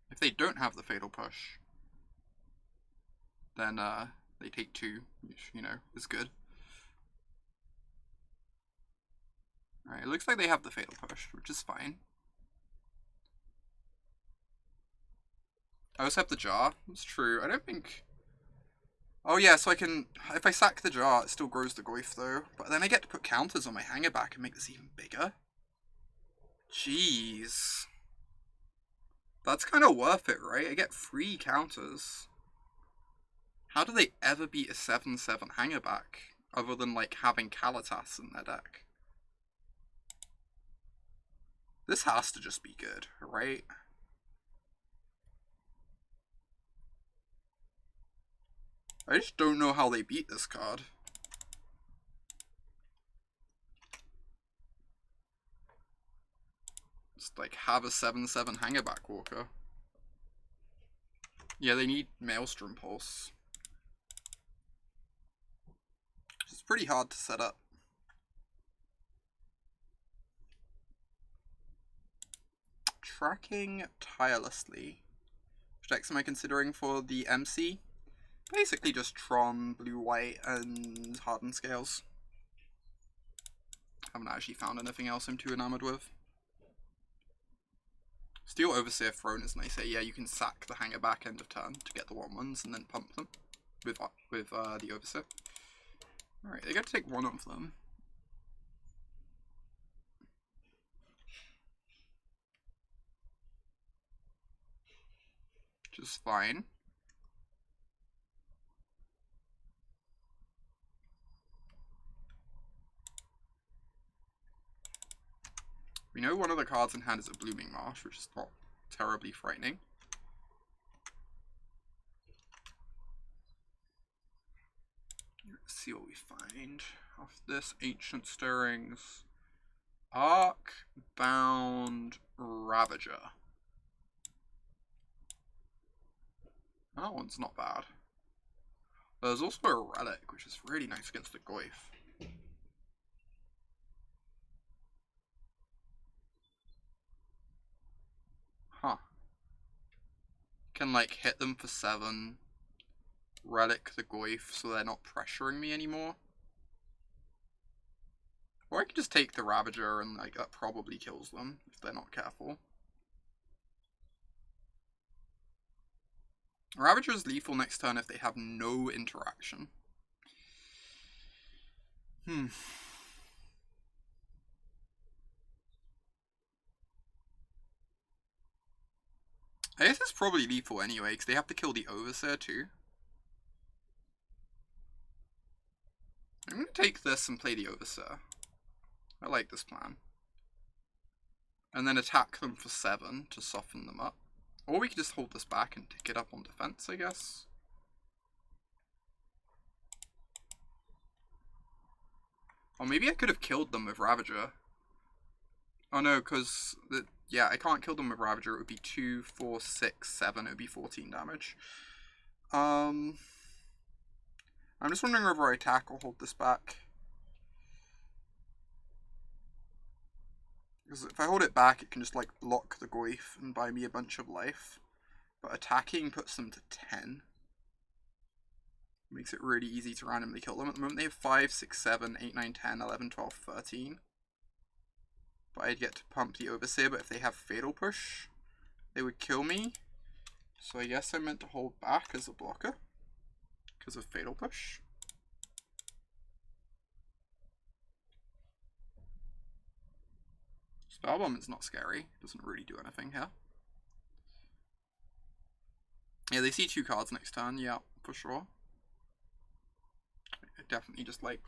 If they don't have the Fatal Push, then they take 2, which, you know, is good. Alright, it looks like they have the Fatal Push, which is fine. I also have the Jar, that's true. I don't think... Oh yeah, so I can... If I sack the Jar, it still grows the Goyf though. But then I get to put counters on my Hangarback and make this even bigger. Jeez. That's kind of worth it, right? I get 3 counters. How do they ever beat a 7/7 Hangarback, other than, like, having Kalatas in their deck? This has to just be good, right? I just don't know how they beat this card. Just, like, have a 7/7 Hangarback Walker. Yeah, they need Maelstrom Pulse. It's pretty hard to set up. Tracking tirelessly. Which decks am I considering for the MC? Basically just Tron, Blue, White, and Hardened Scales. Haven't actually found anything else I'm too enamored with. Steel Overseer Throne is nice here. Yeah, you can sack the Hangarback end of turn to get the 1/1s and then pump them with the Overseer. Alright, they get to take 1 of them. Which is fine. We know one of the cards in hand is a Blooming Marsh, which is not terribly frightening. Let's see what we find off this. Ancient Stirrings. Arcbound Ravager. That one's not bad. There's also a Relic, which is really nice against the Goyf. Huh. Can, like, hit them for 7, Relic the Goyf so they're not pressuring me anymore. Or I could just take the Ravager and like that probably kills them if they're not careful. Ravager is lethal next turn if they have no interaction. I guess it's probably lethal anyway, because they have to kill the Overseer too. I'm going to take this and play the Overseer. I like this plan. And then attack them for 7 to soften them up. Or we could just hold this back and tick it up on defense, I guess. Or maybe I could have killed them with Ravager. Oh no, because yeah, I can't kill them with Ravager. It would be 2, 4, 6, 7. It would be 14 damage. I'm just wondering whether I attack or hold this back. Because if I hold it back, it can just like block the Goyf and buy me a bunch of life. But attacking puts them to 10. Makes it really easy to randomly kill them. At the moment they have 5, 6, 7, 8, 9, 10, 11, 12, 13. But I'd get to pump the Overseer, but if they have Fatal Push, they would kill me. So I guess I meant to hold back as a blocker. Because of Fatal Push. Spellbomb is not scary. Doesn't really do anything here. Yeah, they see 2 cards next turn. Yeah, for sure. Definitely just like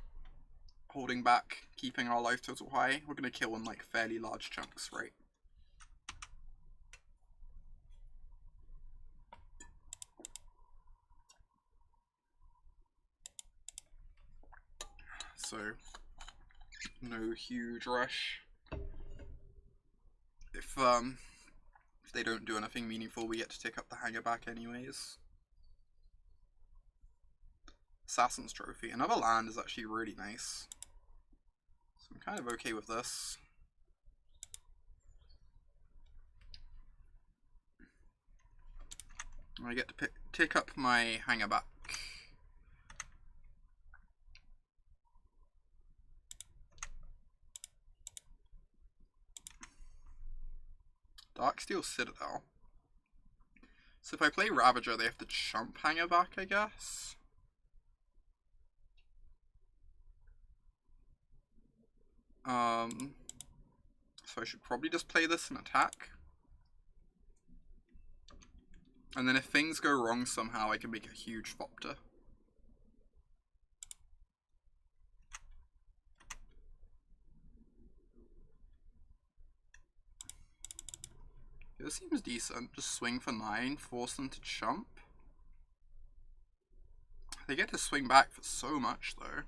holding back, keeping our life total high. We're going to kill in like fairly large chunks, right? So, no huge rush. If they don't do anything meaningful, we get to take up the Hangarback anyways. Assassin's Trophy. Another land is actually really nice. So I'm kind of okay with this. I get to tick up my Hangarback. Darksteel Citadel. So if I play Ravager, they have to chump Hangarback, I guess. So I should probably just play this and attack. And then if things go wrong somehow, I can make a huge Fopter. This seems decent. Just swing for 9, force them to chump. They get to swing back for so much, though.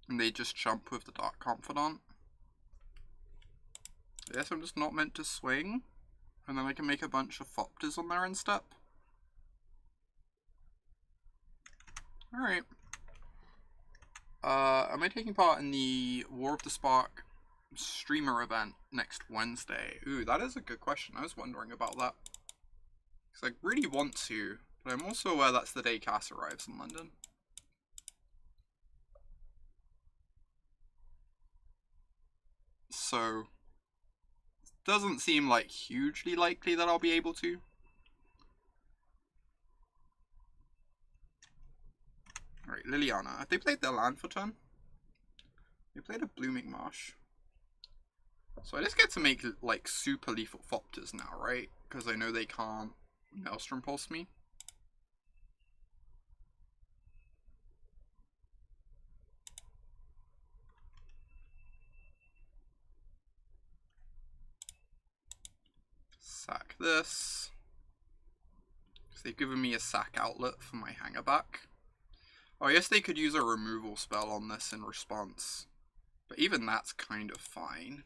And they just chump with the Dark Confidant. I guess I'm just not meant to swing. And then I can make a bunch of Fopters on there instead. Alright. Am I taking part in the War of the Spark streamer event next Wednesday? Ooh, that is a good question. I was wondering about that. Because I really want to, but I'm also aware that's the day Cass arrives in London. So, doesn't seem like hugely likely that I'll be able to. Alright, Liliana. Have they played their land for turn? They played a Blooming Marsh. So I just get to make like super lethal Fopters now, right? Because I know they can't Maelstrom Pulse me. Sack this. Because they've given me a sack outlet for my Hangarback. Oh, I guess they could use a removal spell on this in response. But even that's kind of fine.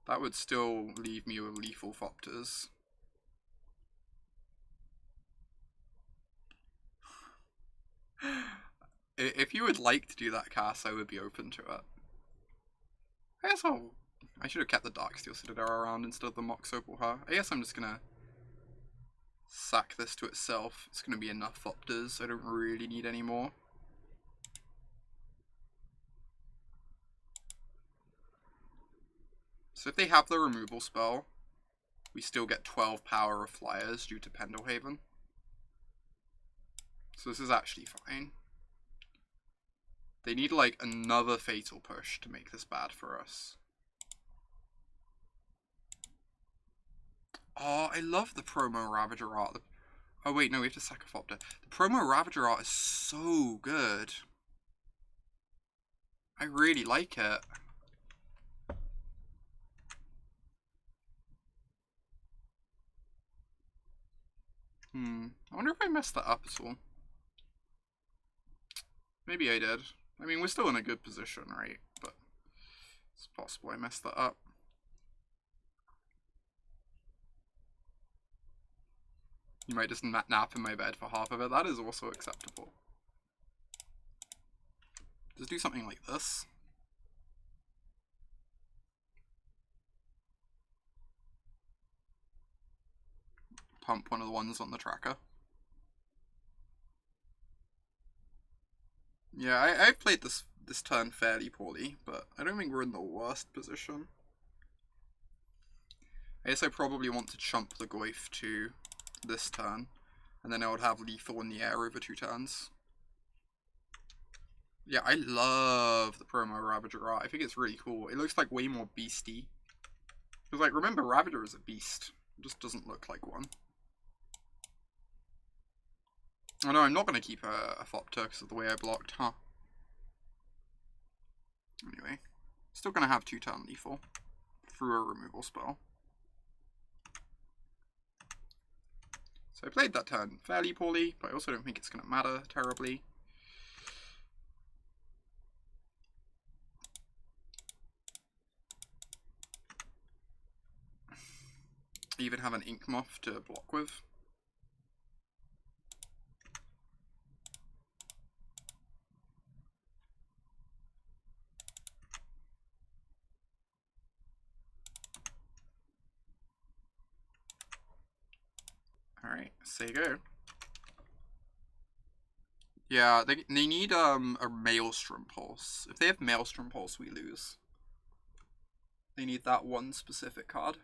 That would still leave me with lethal Fopters. If you would like to do that, Cass, I would be open to it. I guess I should have kept the Darksteel Citadel around instead of the Mox Opal. I guess I'm just gonna sack this to itself. It's gonna be enough Opters. I don't really need any more. So if they have the removal spell, we still get 12 power of flyers due to Pendelhaven. So this is actually fine. They need like another fatal push to make this bad for us. Oh, I love the promo Ravager art. Oh wait, no, we have to sack a Opter. The promo Ravager art is so good. I really like it. I wonder if I messed that up at all. Maybe I did. I mean, we're still in a good position, right? But it's possible I messed that up. You might just nap in my bed for half of it. That is also acceptable. Just do something like this. Pump one of the ones on the tracker. Yeah, I've played this turn fairly poorly, but I don't think we're in the worst position. I guess I probably want to chump the Goyf to this turn, and then I would have lethal in the air over 2 turns. Yeah, I love the promo Ravager art. I think it's really cool. It looks like way more beasty. Because, like, remember, Ravager is a beast. It just doesn't look like one. Oh no, I'm not going to keep a Thopter because of the way I blocked, huh? Anyway, still going to have 2-turn lethal through a removal spell. So I played that turn fairly poorly, but I also don't think it's going to matter terribly. I even have an Inkmoth to block with. Alright, say go. Yeah, they need a Maelstrom Pulse. If they have Maelstrom Pulse, we lose. They need that one specific card.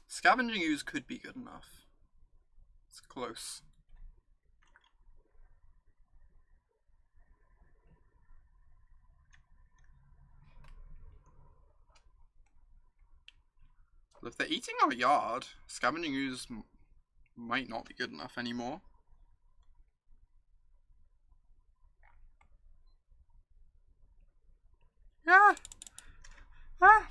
Scavenging Ooze could be good enough. It's close. But if they're eating our yard, Scavenging Ooze might not be good enough anymore. Yeah. Ah.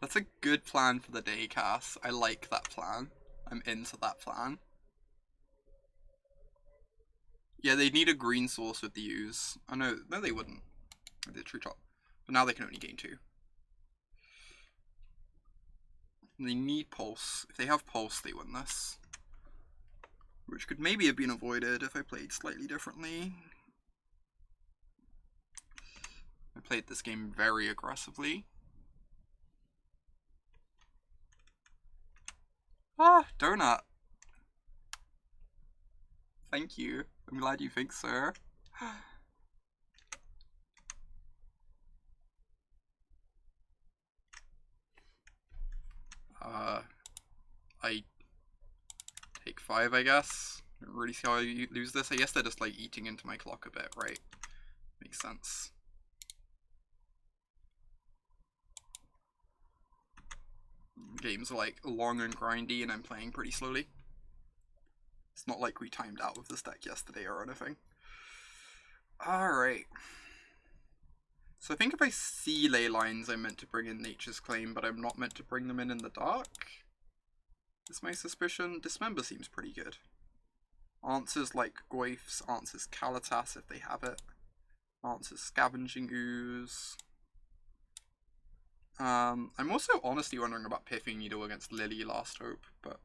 That's a good plan for the day, Cass. I like that plan. I'm into that plan. Yeah, they need a green source with the Ooze. Oh no, they wouldn't. With the True Top. But now they can only gain 2. They need Pulse. If they have Pulse, they win this. Which could maybe have been avoided if I played slightly differently. I played this game very aggressively. Ah, donut. Thank you. I'm glad you think so. I take 5, I guess. I don't really see how I lose this. I guess they're just like eating into my clock a bit, right? Makes sense. Games are like long and grindy and I'm playing pretty slowly. It's not like we timed out with this deck yesterday or anything. Alright. So I think if I see ley lines, I'm meant to bring in Nature's Claim, but I'm not meant to bring them in the dark. Is my suspicion. Dismember seems pretty good. Answers like Goyfs, answers Kalatas if they have it. Answers Scavenging Ooze. I'm also honestly wondering about Pithing Needle against Lily Last Hope, but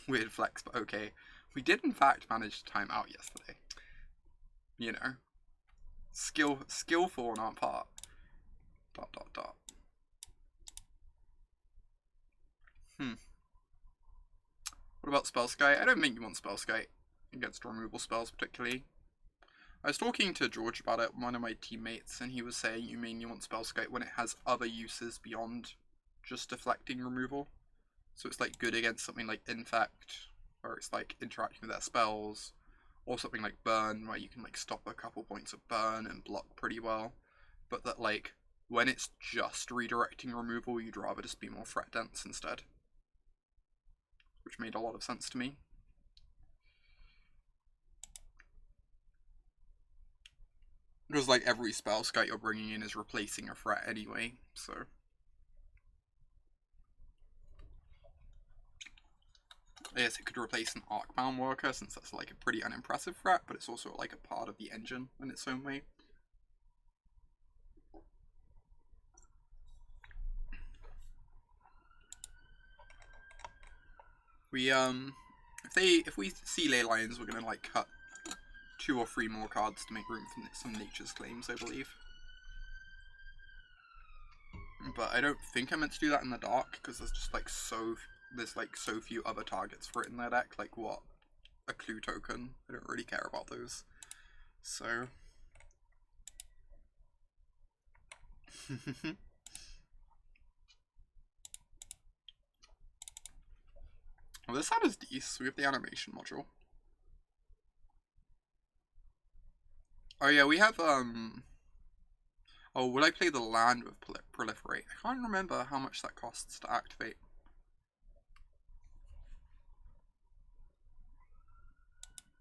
weird flex, but okay. We did in fact manage to time out yesterday. You know. skillful on our part. ... What about Spellskite? I don't think you want Spellskite against removal spells particularly. I was talking to George about it, one of my teammates, and he was saying you mainly want Spellskite when it has other uses beyond just deflecting removal. So it's like good against something like Infect, where it's like interacting with their spells, or something like Burn, where you can like stop a couple points of burn and block pretty well. But that like when it's just redirecting removal, you'd rather just be more threat dense instead. Which made a lot of sense to me. Because like every Spellskite you're bringing in is replacing a threat anyway, so... I guess it could replace an Arcbound Worker, since that's like a pretty unimpressive threat, but it's also like a part of the engine in its own way. We if we see ley lines, we're gonna like cut 2 or 3 more cards to make room for some Nature's Claims, I believe. But I don't think I meant to do that in the dark, because there's just like so few other targets for it in their deck, like what? A clue token. I don't really care about those. So... Well, this set is decent. We have the animation module. Oh yeah, we have, Oh, will I play the land with Proliferate? I can't remember how much that costs to activate.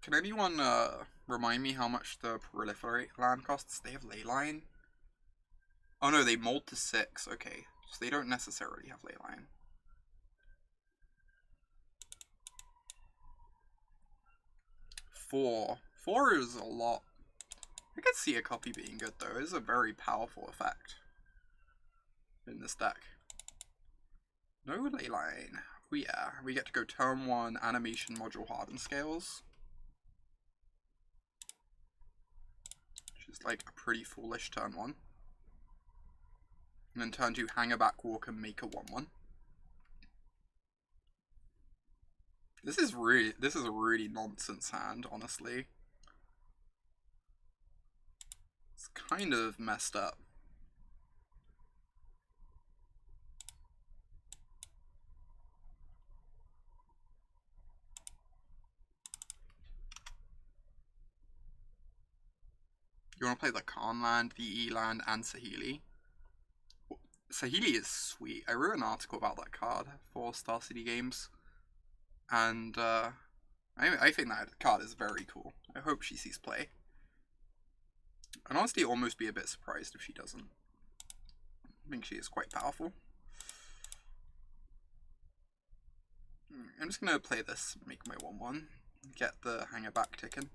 Can anyone, remind me how much the Proliferate land costs? They have Leyline? Oh no, they mold to 6, okay. So they don't necessarily have Leyline. Four is a lot. I could see a copy being good though. It's a very powerful effect in this deck. No Leyline. Oh yeah, we get to go turn 1 animation module Hardened Scales. Which is like a pretty foolish turn 1. And then turn 2 Hangarback Walker, make a 1/1. This is a really nonsense hand, honestly. It's kind of messed up. You want to play the Khan land, the E land, and Saheeli? Saheeli is sweet. I wrote an article about that card for Star City Games. And I think that card is very cool. I hope she sees play. I'd honestly almost be a bit surprised if she doesn't. I think she is quite powerful. I'm just going to play this, make my 1/1, get the Hangarback ticking.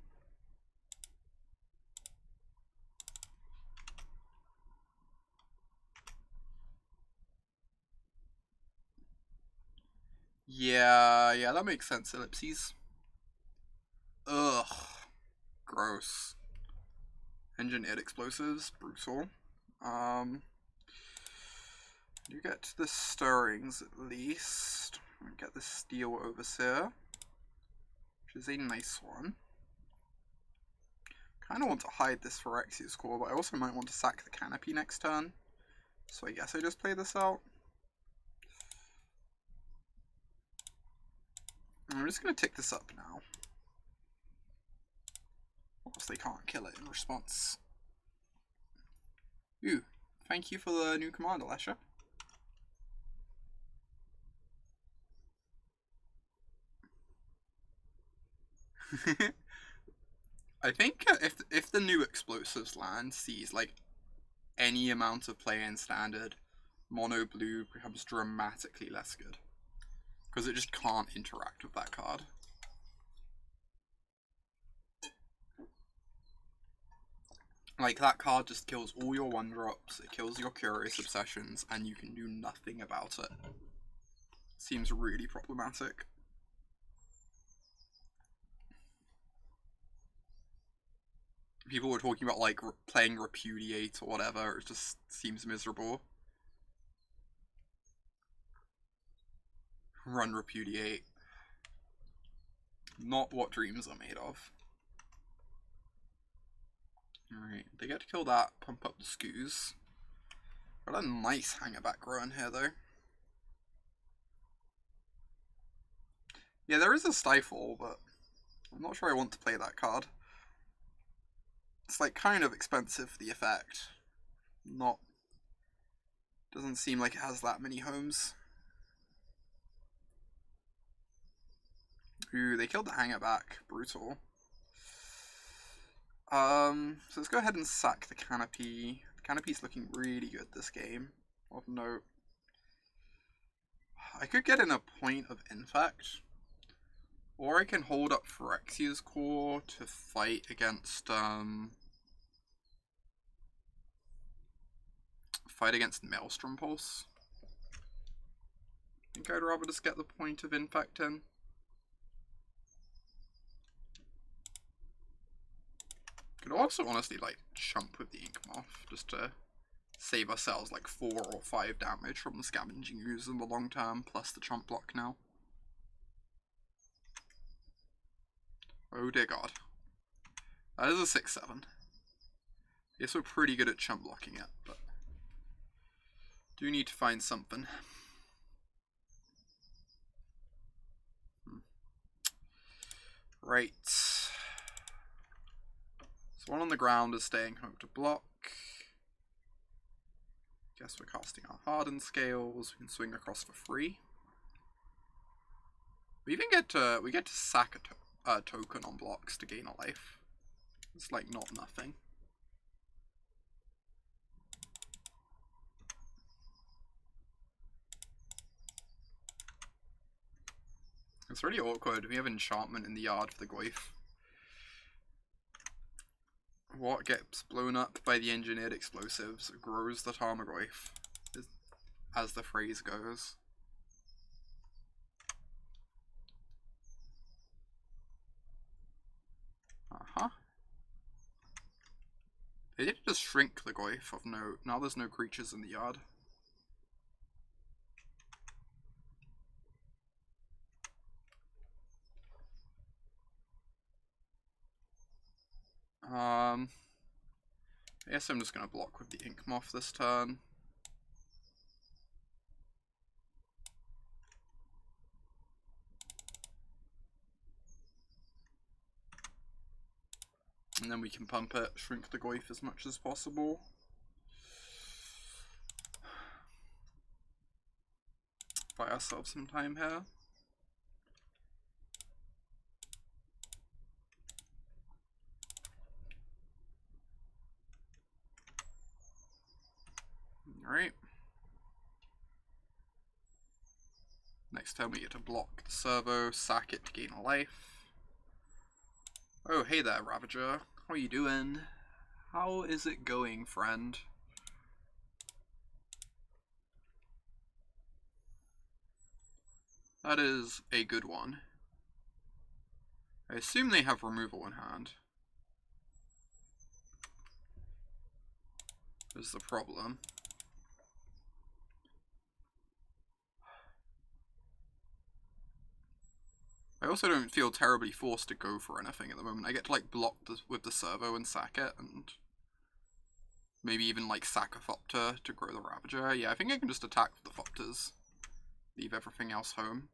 Yeah, that makes sense, Ellipses. Ugh. Gross. Engineered explosives, brutal. You get the stirrings at least. Get the Steel Overseer, which is a nice one. Kind of want to hide this Phyrexia's core, but I also might want to sack the Canopy next turn. So I guess I just play this out. I'm just going to tick this up now. Whilst they can't kill it in response. Ooh, thank you for the new command, Alesha. I think if the new explosives land sees like any amount of play in standard, mono blue becomes dramatically less good. Because it just can't interact with that card. Like, that card just kills all your 1-drops, it kills your Curious Obsessions, and you can do nothing about it. Seems really problematic. people were talking about like playing Repudiate or whatever. It just seems miserable. Run Repudiate. Not what dreams are made of. Alright, they get to kill that, pump up the scoos. Got a nice Hangarback run here though. Yeah, there is a Stifle, but I'm not sure I want to play that card. It's like kind of expensive for the effect. Not... Doesn't seem like it has that many homes. Ooh, they killed the Hangarback. Brutal. So let's go ahead and sack the Canopy. The Canopy's looking really good this game. Of note. I could get in a point of Infect. Or I can hold up Phyrexia's Core to fight against Maelstrom Pulse. I think I'd rather just get the point of Infect in. Could also honestly like chump with the Inkmoth just to save ourselves like 4 or 5 damage from the Scavenging Ooze in the long term, plus the chump block now. Oh dear god. That is a 6/7. Guess we're pretty good at chump blocking it, but do need to find something. Right. So one on the ground is staying home to block. Guess we're casting our Hardened Scales. We can swing across for free. We even get to sack a token on blocks to gain a life. It's like not nothing. It's really awkward. We have enchantment in the yard for the Goyf. What gets blown up by the engineered explosives grows the Tarmogoyf, as the phrase goes. They did just shrink the Goyf of note. Now there's no creatures in the yard. I guess I'm just going to block with the Inkmoth this turn. And then we can pump it, shrink the Goyf as much as possible. Buy ourselves some time here. Alright. Next turn we get to block the servo, sack it to gain a life. Oh, hey there, Ravager. How are you doing? How is it going, friend? That is a good one. I assume they have removal in hand. Is the problem. I also don't feel terribly forced to go for anything at the moment. I get to like block with the servo and sack it, and maybe even like sack a Thopter to grow the Ravager. Yeah, I think I can just attack with the Thopters. Leave everything else home.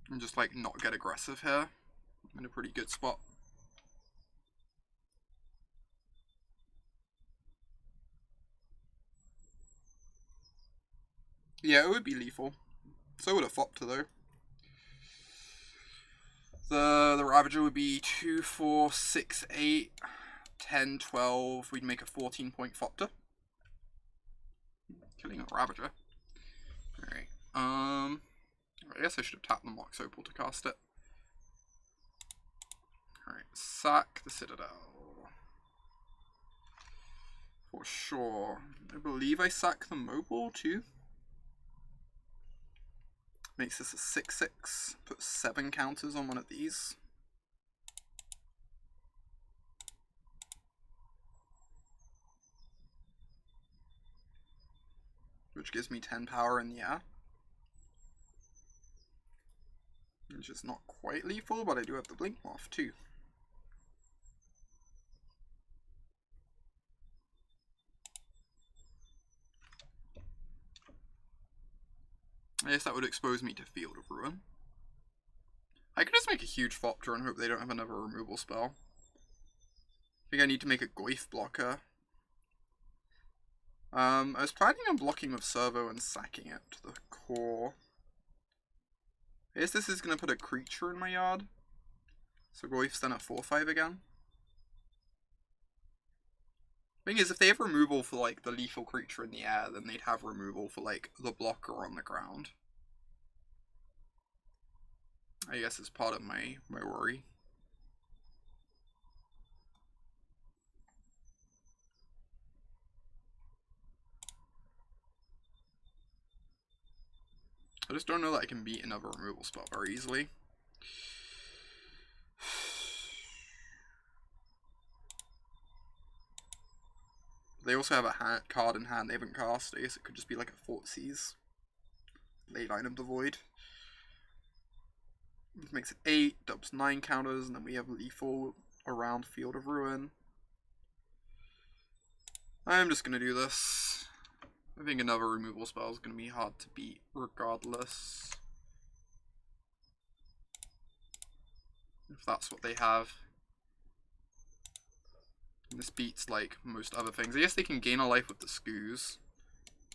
And just like not get aggressive here. I'm in a pretty good spot. Yeah, it would be lethal. So would a Thopter though. The Ravager would be 2, 4, 6, 8, 10, 12. We'd make a 14-point Thopter. Killing a Ravager. Alright. I guess I should have tapped the Mox Opal to cast it. Alright, sack the Citadel. For sure. I believe I sack the Mobile too. Makes this a 6/6. Put 7 counters on one of these. Which gives me 10 power in the air. Which is not quite lethal, but I do have the Blinkmoth too. I guess that would expose me to Field of Ruin. I could just make a huge Thopter and hope they don't have another removal spell. I think I need to make a Goyf blocker. I was planning on blocking with Servo and sacking it to the core. I guess this is going to put a creature in my yard. So Goyf's then at 4/5 again. Thing is, if they have removal for like the lethal creature in the air, then they'd have removal for like the blocker on the ground. I guess it's part of my worry. I just don't know that I can beat another removal spell very easily. They also have a card in hand they haven't cast. I guess it could just be like a Thoughtseize. Leyline of the Void. This makes it 8, dubs 9 counters, and then we have lethal around Field of Ruin. I'm just going to do this. I think another removal spell is going to be hard to beat regardless. If that's what they have. And this beats like most other things. I guess they can gain a life with the Skoos.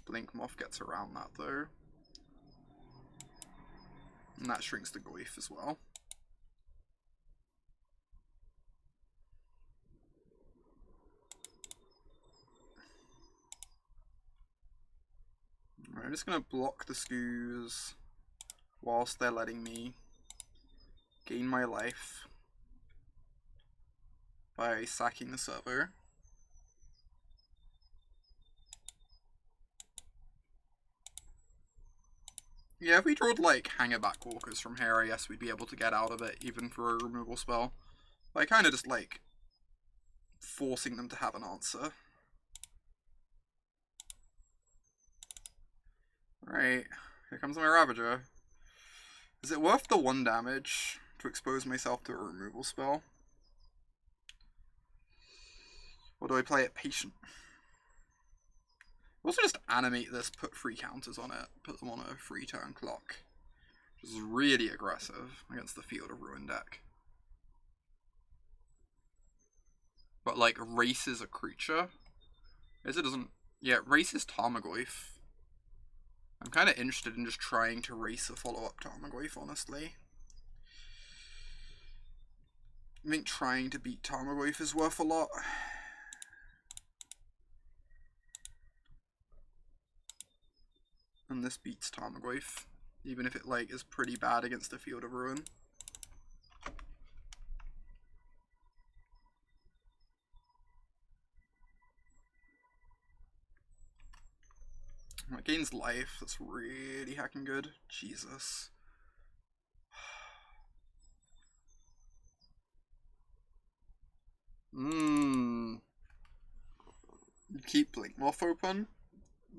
Blinkmoth gets around that though. And that shrinks the Goyf as well. Alright, I'm just going to block the Skoos whilst they're letting me gain my life by sacking the Servo. Yeah, if we drawed like Hangarback Walkers from here, I guess we'd be able to get out of it even for a removal spell. But I kind of just like forcing them to have an answer. Alright, here comes my Ravager. Is it worth the 1 damage to expose myself to a removal spell? Or do I play it patient? Also just animate this, put 3 counters on it, put them on a 3-turn clock. Which is really aggressive against the Field of Ruin deck. But like, races a creature? I guess it doesn't... Yeah, it races Tarmogoyf. I'm kind of interested in just trying to race a follow-up Tarmogoyf, honestly. I think trying to beat Tarmogoyf is worth a lot. And this beats Tarmogoyf, even if it like is pretty bad against the Field of Ruin. It gains life, that's really hacking good. Jesus. Keep Blinkmoth open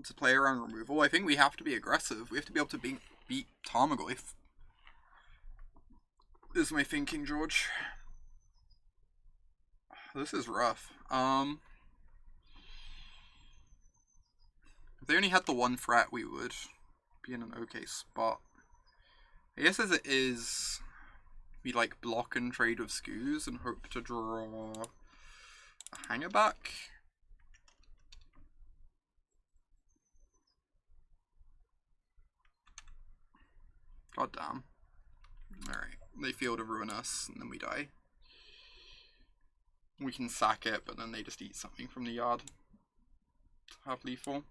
to play around removal. I think we have to be aggressive. We have to be able to beat Tarmogoyf. Is my thinking, George. This is rough. If they only had the 1 threat, we would be in an okay spot. I guess as it is, we like block and trade with Skoos and hope to draw a Hangarback. God damn. Alright, they Field of Ruin us, and then we die. We can sack it, but then they just eat something from the yard to have lethal.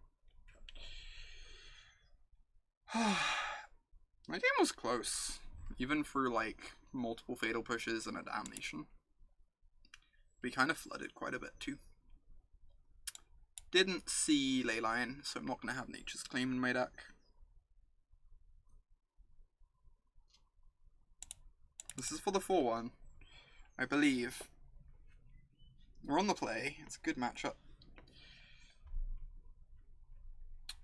My game was close, even through like multiple fatal pushes and a damnation. We kind of flooded quite a bit too. Didn't see Leyline, so I'm not going to have Nature's Claim in my deck. This is for the 4-1, I believe. We're on the play. It's a good matchup.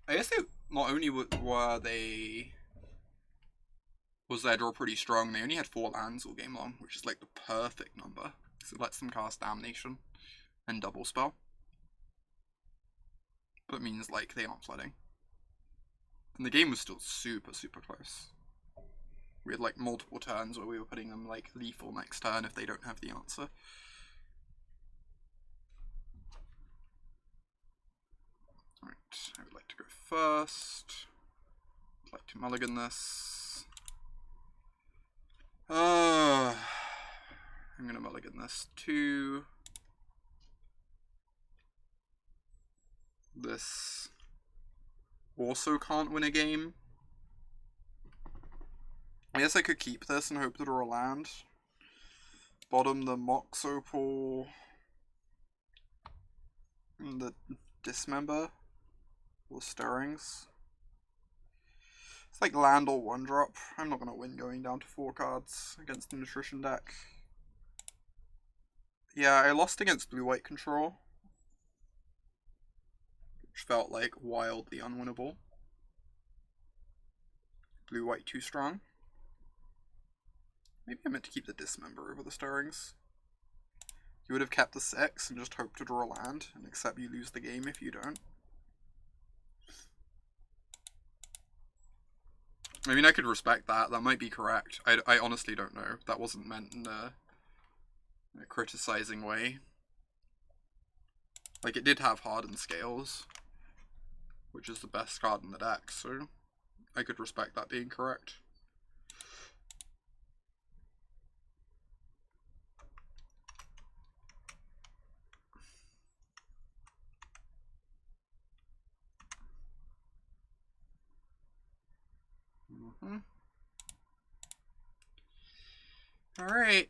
I guess not only was their draw pretty strong, they only had 4 lands all game long, which is like the perfect number. So it lets them cast Damnation and double spell. But it means like they aren't flooding. And the game was still super, super close. We had like multiple turns where we were putting them like lethal next turn if they don't have the answer. Alright, I would like to go first. I'd like to mulligan this. I'm gonna mulligan this too. This also can't win a game. I guess I could keep this and hope to draw a land. Bottom the Mox Opal and the Dismember or Stirrings. It's like land or 1-drop. I'm not gonna win going down to 4 cards against the Nutrition deck. Yeah, I lost against blue-white control, which felt like wildly unwinnable. Blue-white too strong. Maybe I meant to keep the Dismember over the Stirrings. You would have kept the 6 and just hoped to draw a land and accept you lose the game if you don't. I mean, I could respect that. That might be correct. I honestly don't know. That wasn't meant in a criticizing way. Like, it did have Hardened Scales, which is the best card in the deck, so I could respect that being correct. Alright.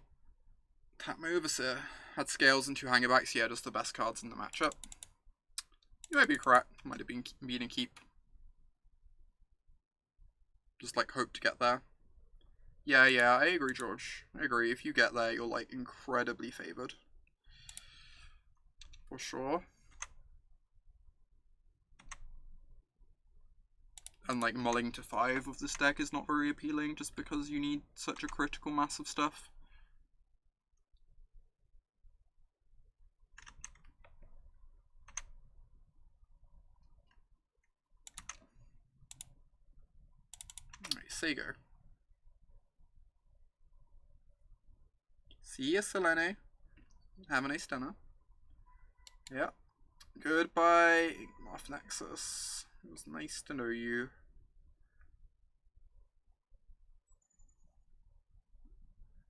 Tap my Overseer. Had Scales and 2 Hangerbacks, yeah, just the best cards in the matchup. You might be correct. Might have been a keep. Just like hope to get there. Yeah, I agree, George. I agree. If you get there, you're like incredibly favored. For sure. And like mulling to 5 of this deck is not very appealing just because you need such a critical mass of stuff. Alright, Sego. See ya, Selene. Have a nice dinner. Yeah. Goodbye, Inkmoth Nexus. It was nice to know you.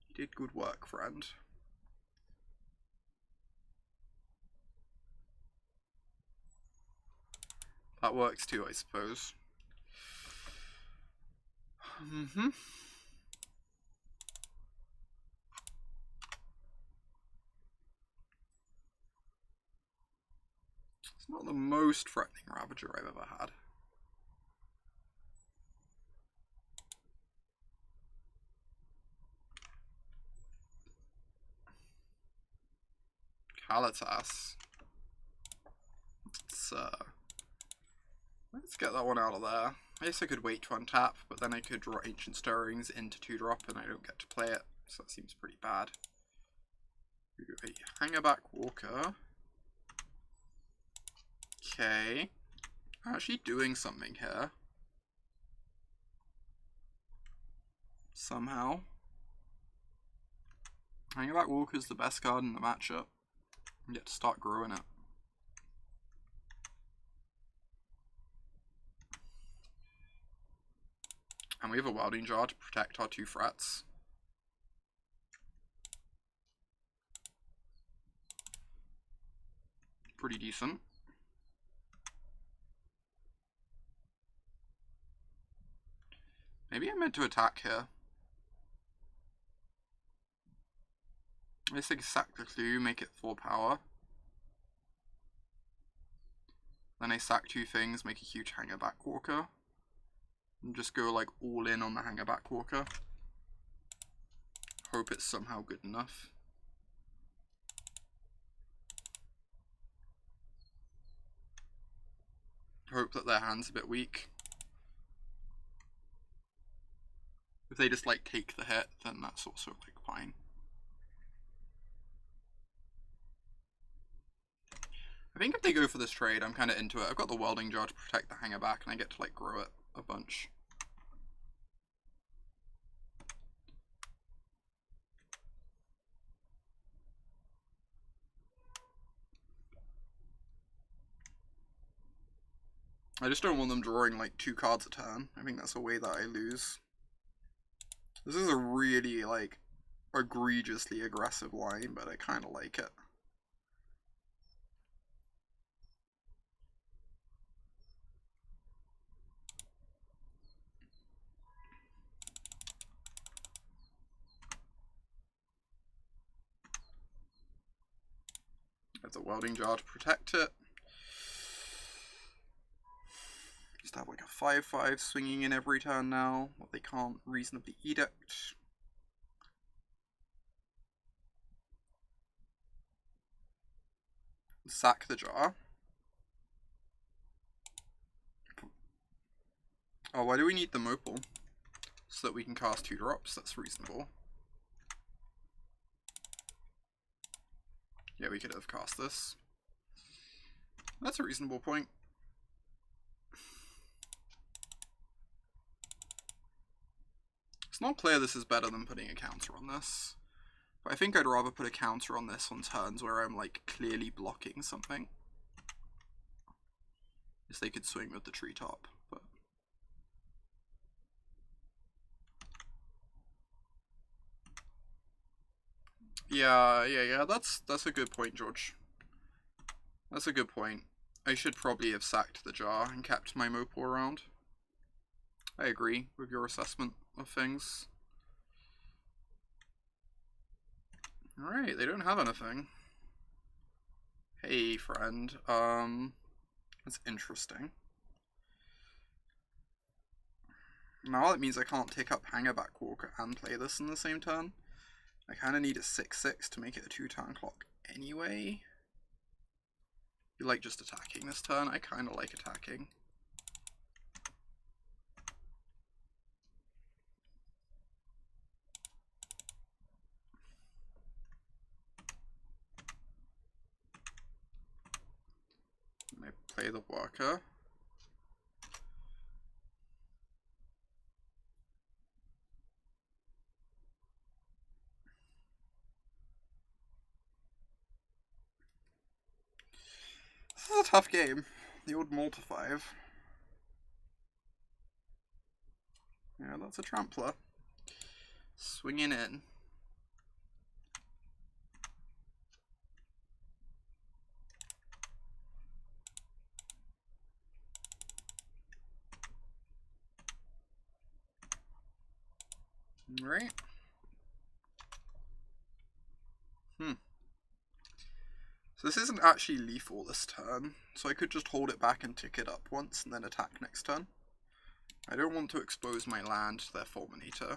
You did good work, friend. That works too, I suppose. It's not the most threatening Ravager I've ever had. Kalitas. Let's get that one out of there. I guess I could wait to untap, but then I could draw Ancient Stirrings into 2-drop and I don't get to play it, so that seems pretty bad. A Hangarback Walker. Okay. I'm actually doing something here. Somehow. Hangarback Walker is the best card in the matchup. I get to start growing it. And we have a Welding Jar to protect our 2 threats. Pretty decent. Maybe I meant to attack here. I guess I could sack the clue, make it 4 power. Then I sack 2 things, make a huge Hangarback Walker. And just go like all in on the Hangarback Walker. hope it's somehow good enough. Hope that their hand's a bit weak. If they just like take the hit, then that's also like fine. I think if they go for this trade, I'm kind of into it. I've got the Welding Jar to protect the Hangarback, and I get to like grow it a bunch. I just don't want them drawing like 2 cards a turn. I think that's a way that I lose. This is a really like egregiously aggressive line, but I kind of like it. There's a Welding Jar to protect it. Just have like a 5/5 swinging in every turn now, what they can't reasonably edict. Sack the jar. Oh, why do we need the Opal? So that we can cast 2 drops, that's reasonable. Yeah, we could have cast this. That's a reasonable point. It's not clear this is better than putting a counter on this. But I think I'd rather put a counter on this on turns where I'm like clearly blocking something. Yes, they could swing with the treetop, but yeah, that's a good point, George. That's a good point. I should probably have sacked the jar and kept my Opal around. I agree with your assessment of things. Alright, they don't have anything. Hey, friend. That's interesting. Now that means I can't take up Hangarback Walker and play this in the same turn. I kind of need a 6/6 to make it a 2-turn clock anyway. You like just attacking this turn? I kind of like attacking. And I play the Worker. This is a tough game. The old Multi-5. Yeah, that's a Trampler. Swinging in. Right. So this isn't actually lethal this turn, so I could just hold it back and tick it up once and then attack next turn. I don't want to expose my land to their Fulminator.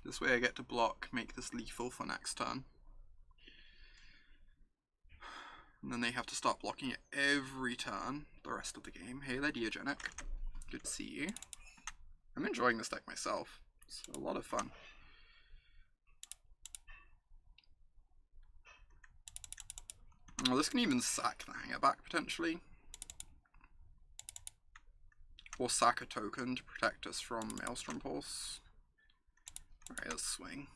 This way I get to block, make this lethal for next turn. And then they have to start blocking it every turn the rest of the game. Hey there, Diogenic. Good to see you. I'm enjoying this deck myself. It's a lot of fun. Oh, this can even sack the Hangarback potentially. Or sack a token to protect us from Maelstrom Pulse. Alright, let's swing.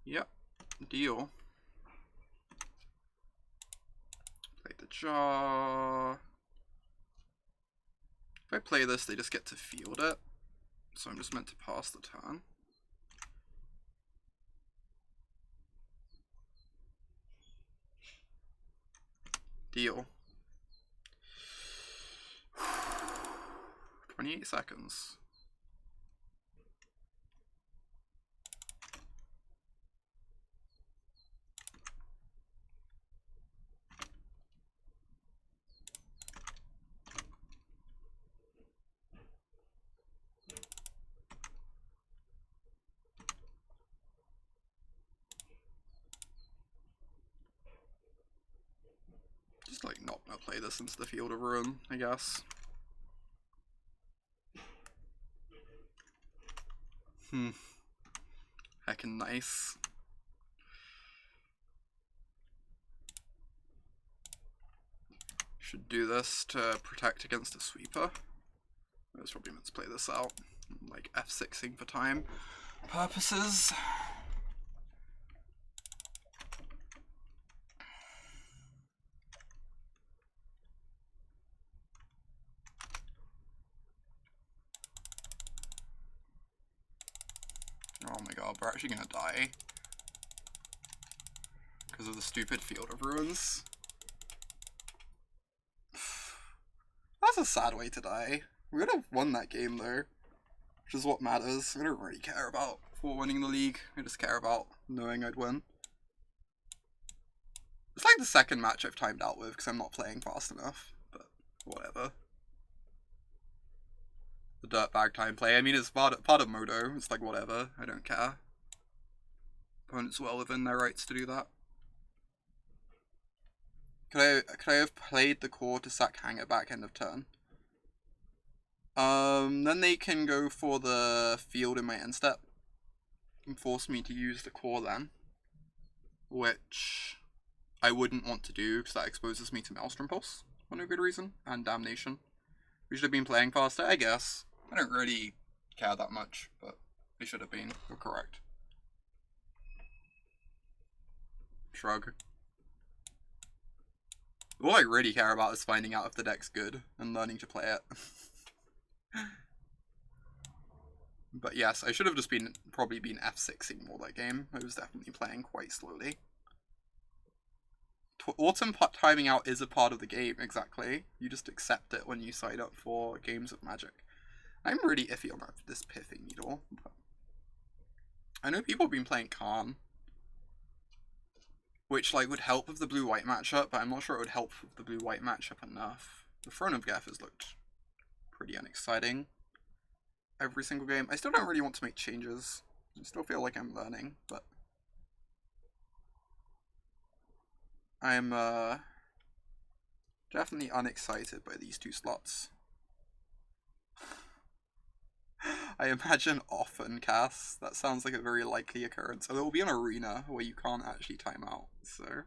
Yep, deal. Play the jar. If I play this, they just get to field it. So I'm just meant to pass the turn. Deal. 28 seconds. Just like not gonna play this into the Field of Ruin, I guess. Heckin' nice. Should do this to protect against a sweeper. I was probably meant to play this out. Like F6ing for time purposes. Oh my god, we're actually gonna die. Because of the stupid Field of Ruins. That's a sad way to die. We would have won that game though. Which is what matters. I don't really care about for winning the league. I just care about knowing I'd win. It's like the second match I've timed out with because I'm not playing fast enough. But whatever. The dirtbag time play. I mean, it's part of Modo. It's like whatever. I don't care. Opponents well within their rights to do that. Could I have played the core to sack Hangarback end of turn? Then they can go for the field in my end step and force me to use the core then, which I wouldn't want to do because that exposes me to Maelstrom Pulse for no good reason, and Damnation. We should have been playing faster, I guess. I don't really care that much, but we should have been. You're correct. Shrug. All I really care about is finding out if the deck's good and learning to play it. But yes, I should have just probably been F6ing more that game. I was definitely playing quite slowly. Autumn timing out is a part of the game, exactly. You just accept it when you sign up for games of Magic. I'm really iffy on this Pithing Needle. But I know people have been playing Khan, which like would help with the blue-white matchup, but I'm not sure it would help with the blue-white matchup enough. The Throne of Geth has looked pretty unexciting every single game. I still don't really want to make changes. I still feel like I'm learning, but I'm definitely unexcited by these two slots. I imagine often casts. That sounds like a very likely occurrence. Although it will be an arena where you can't actually time out, so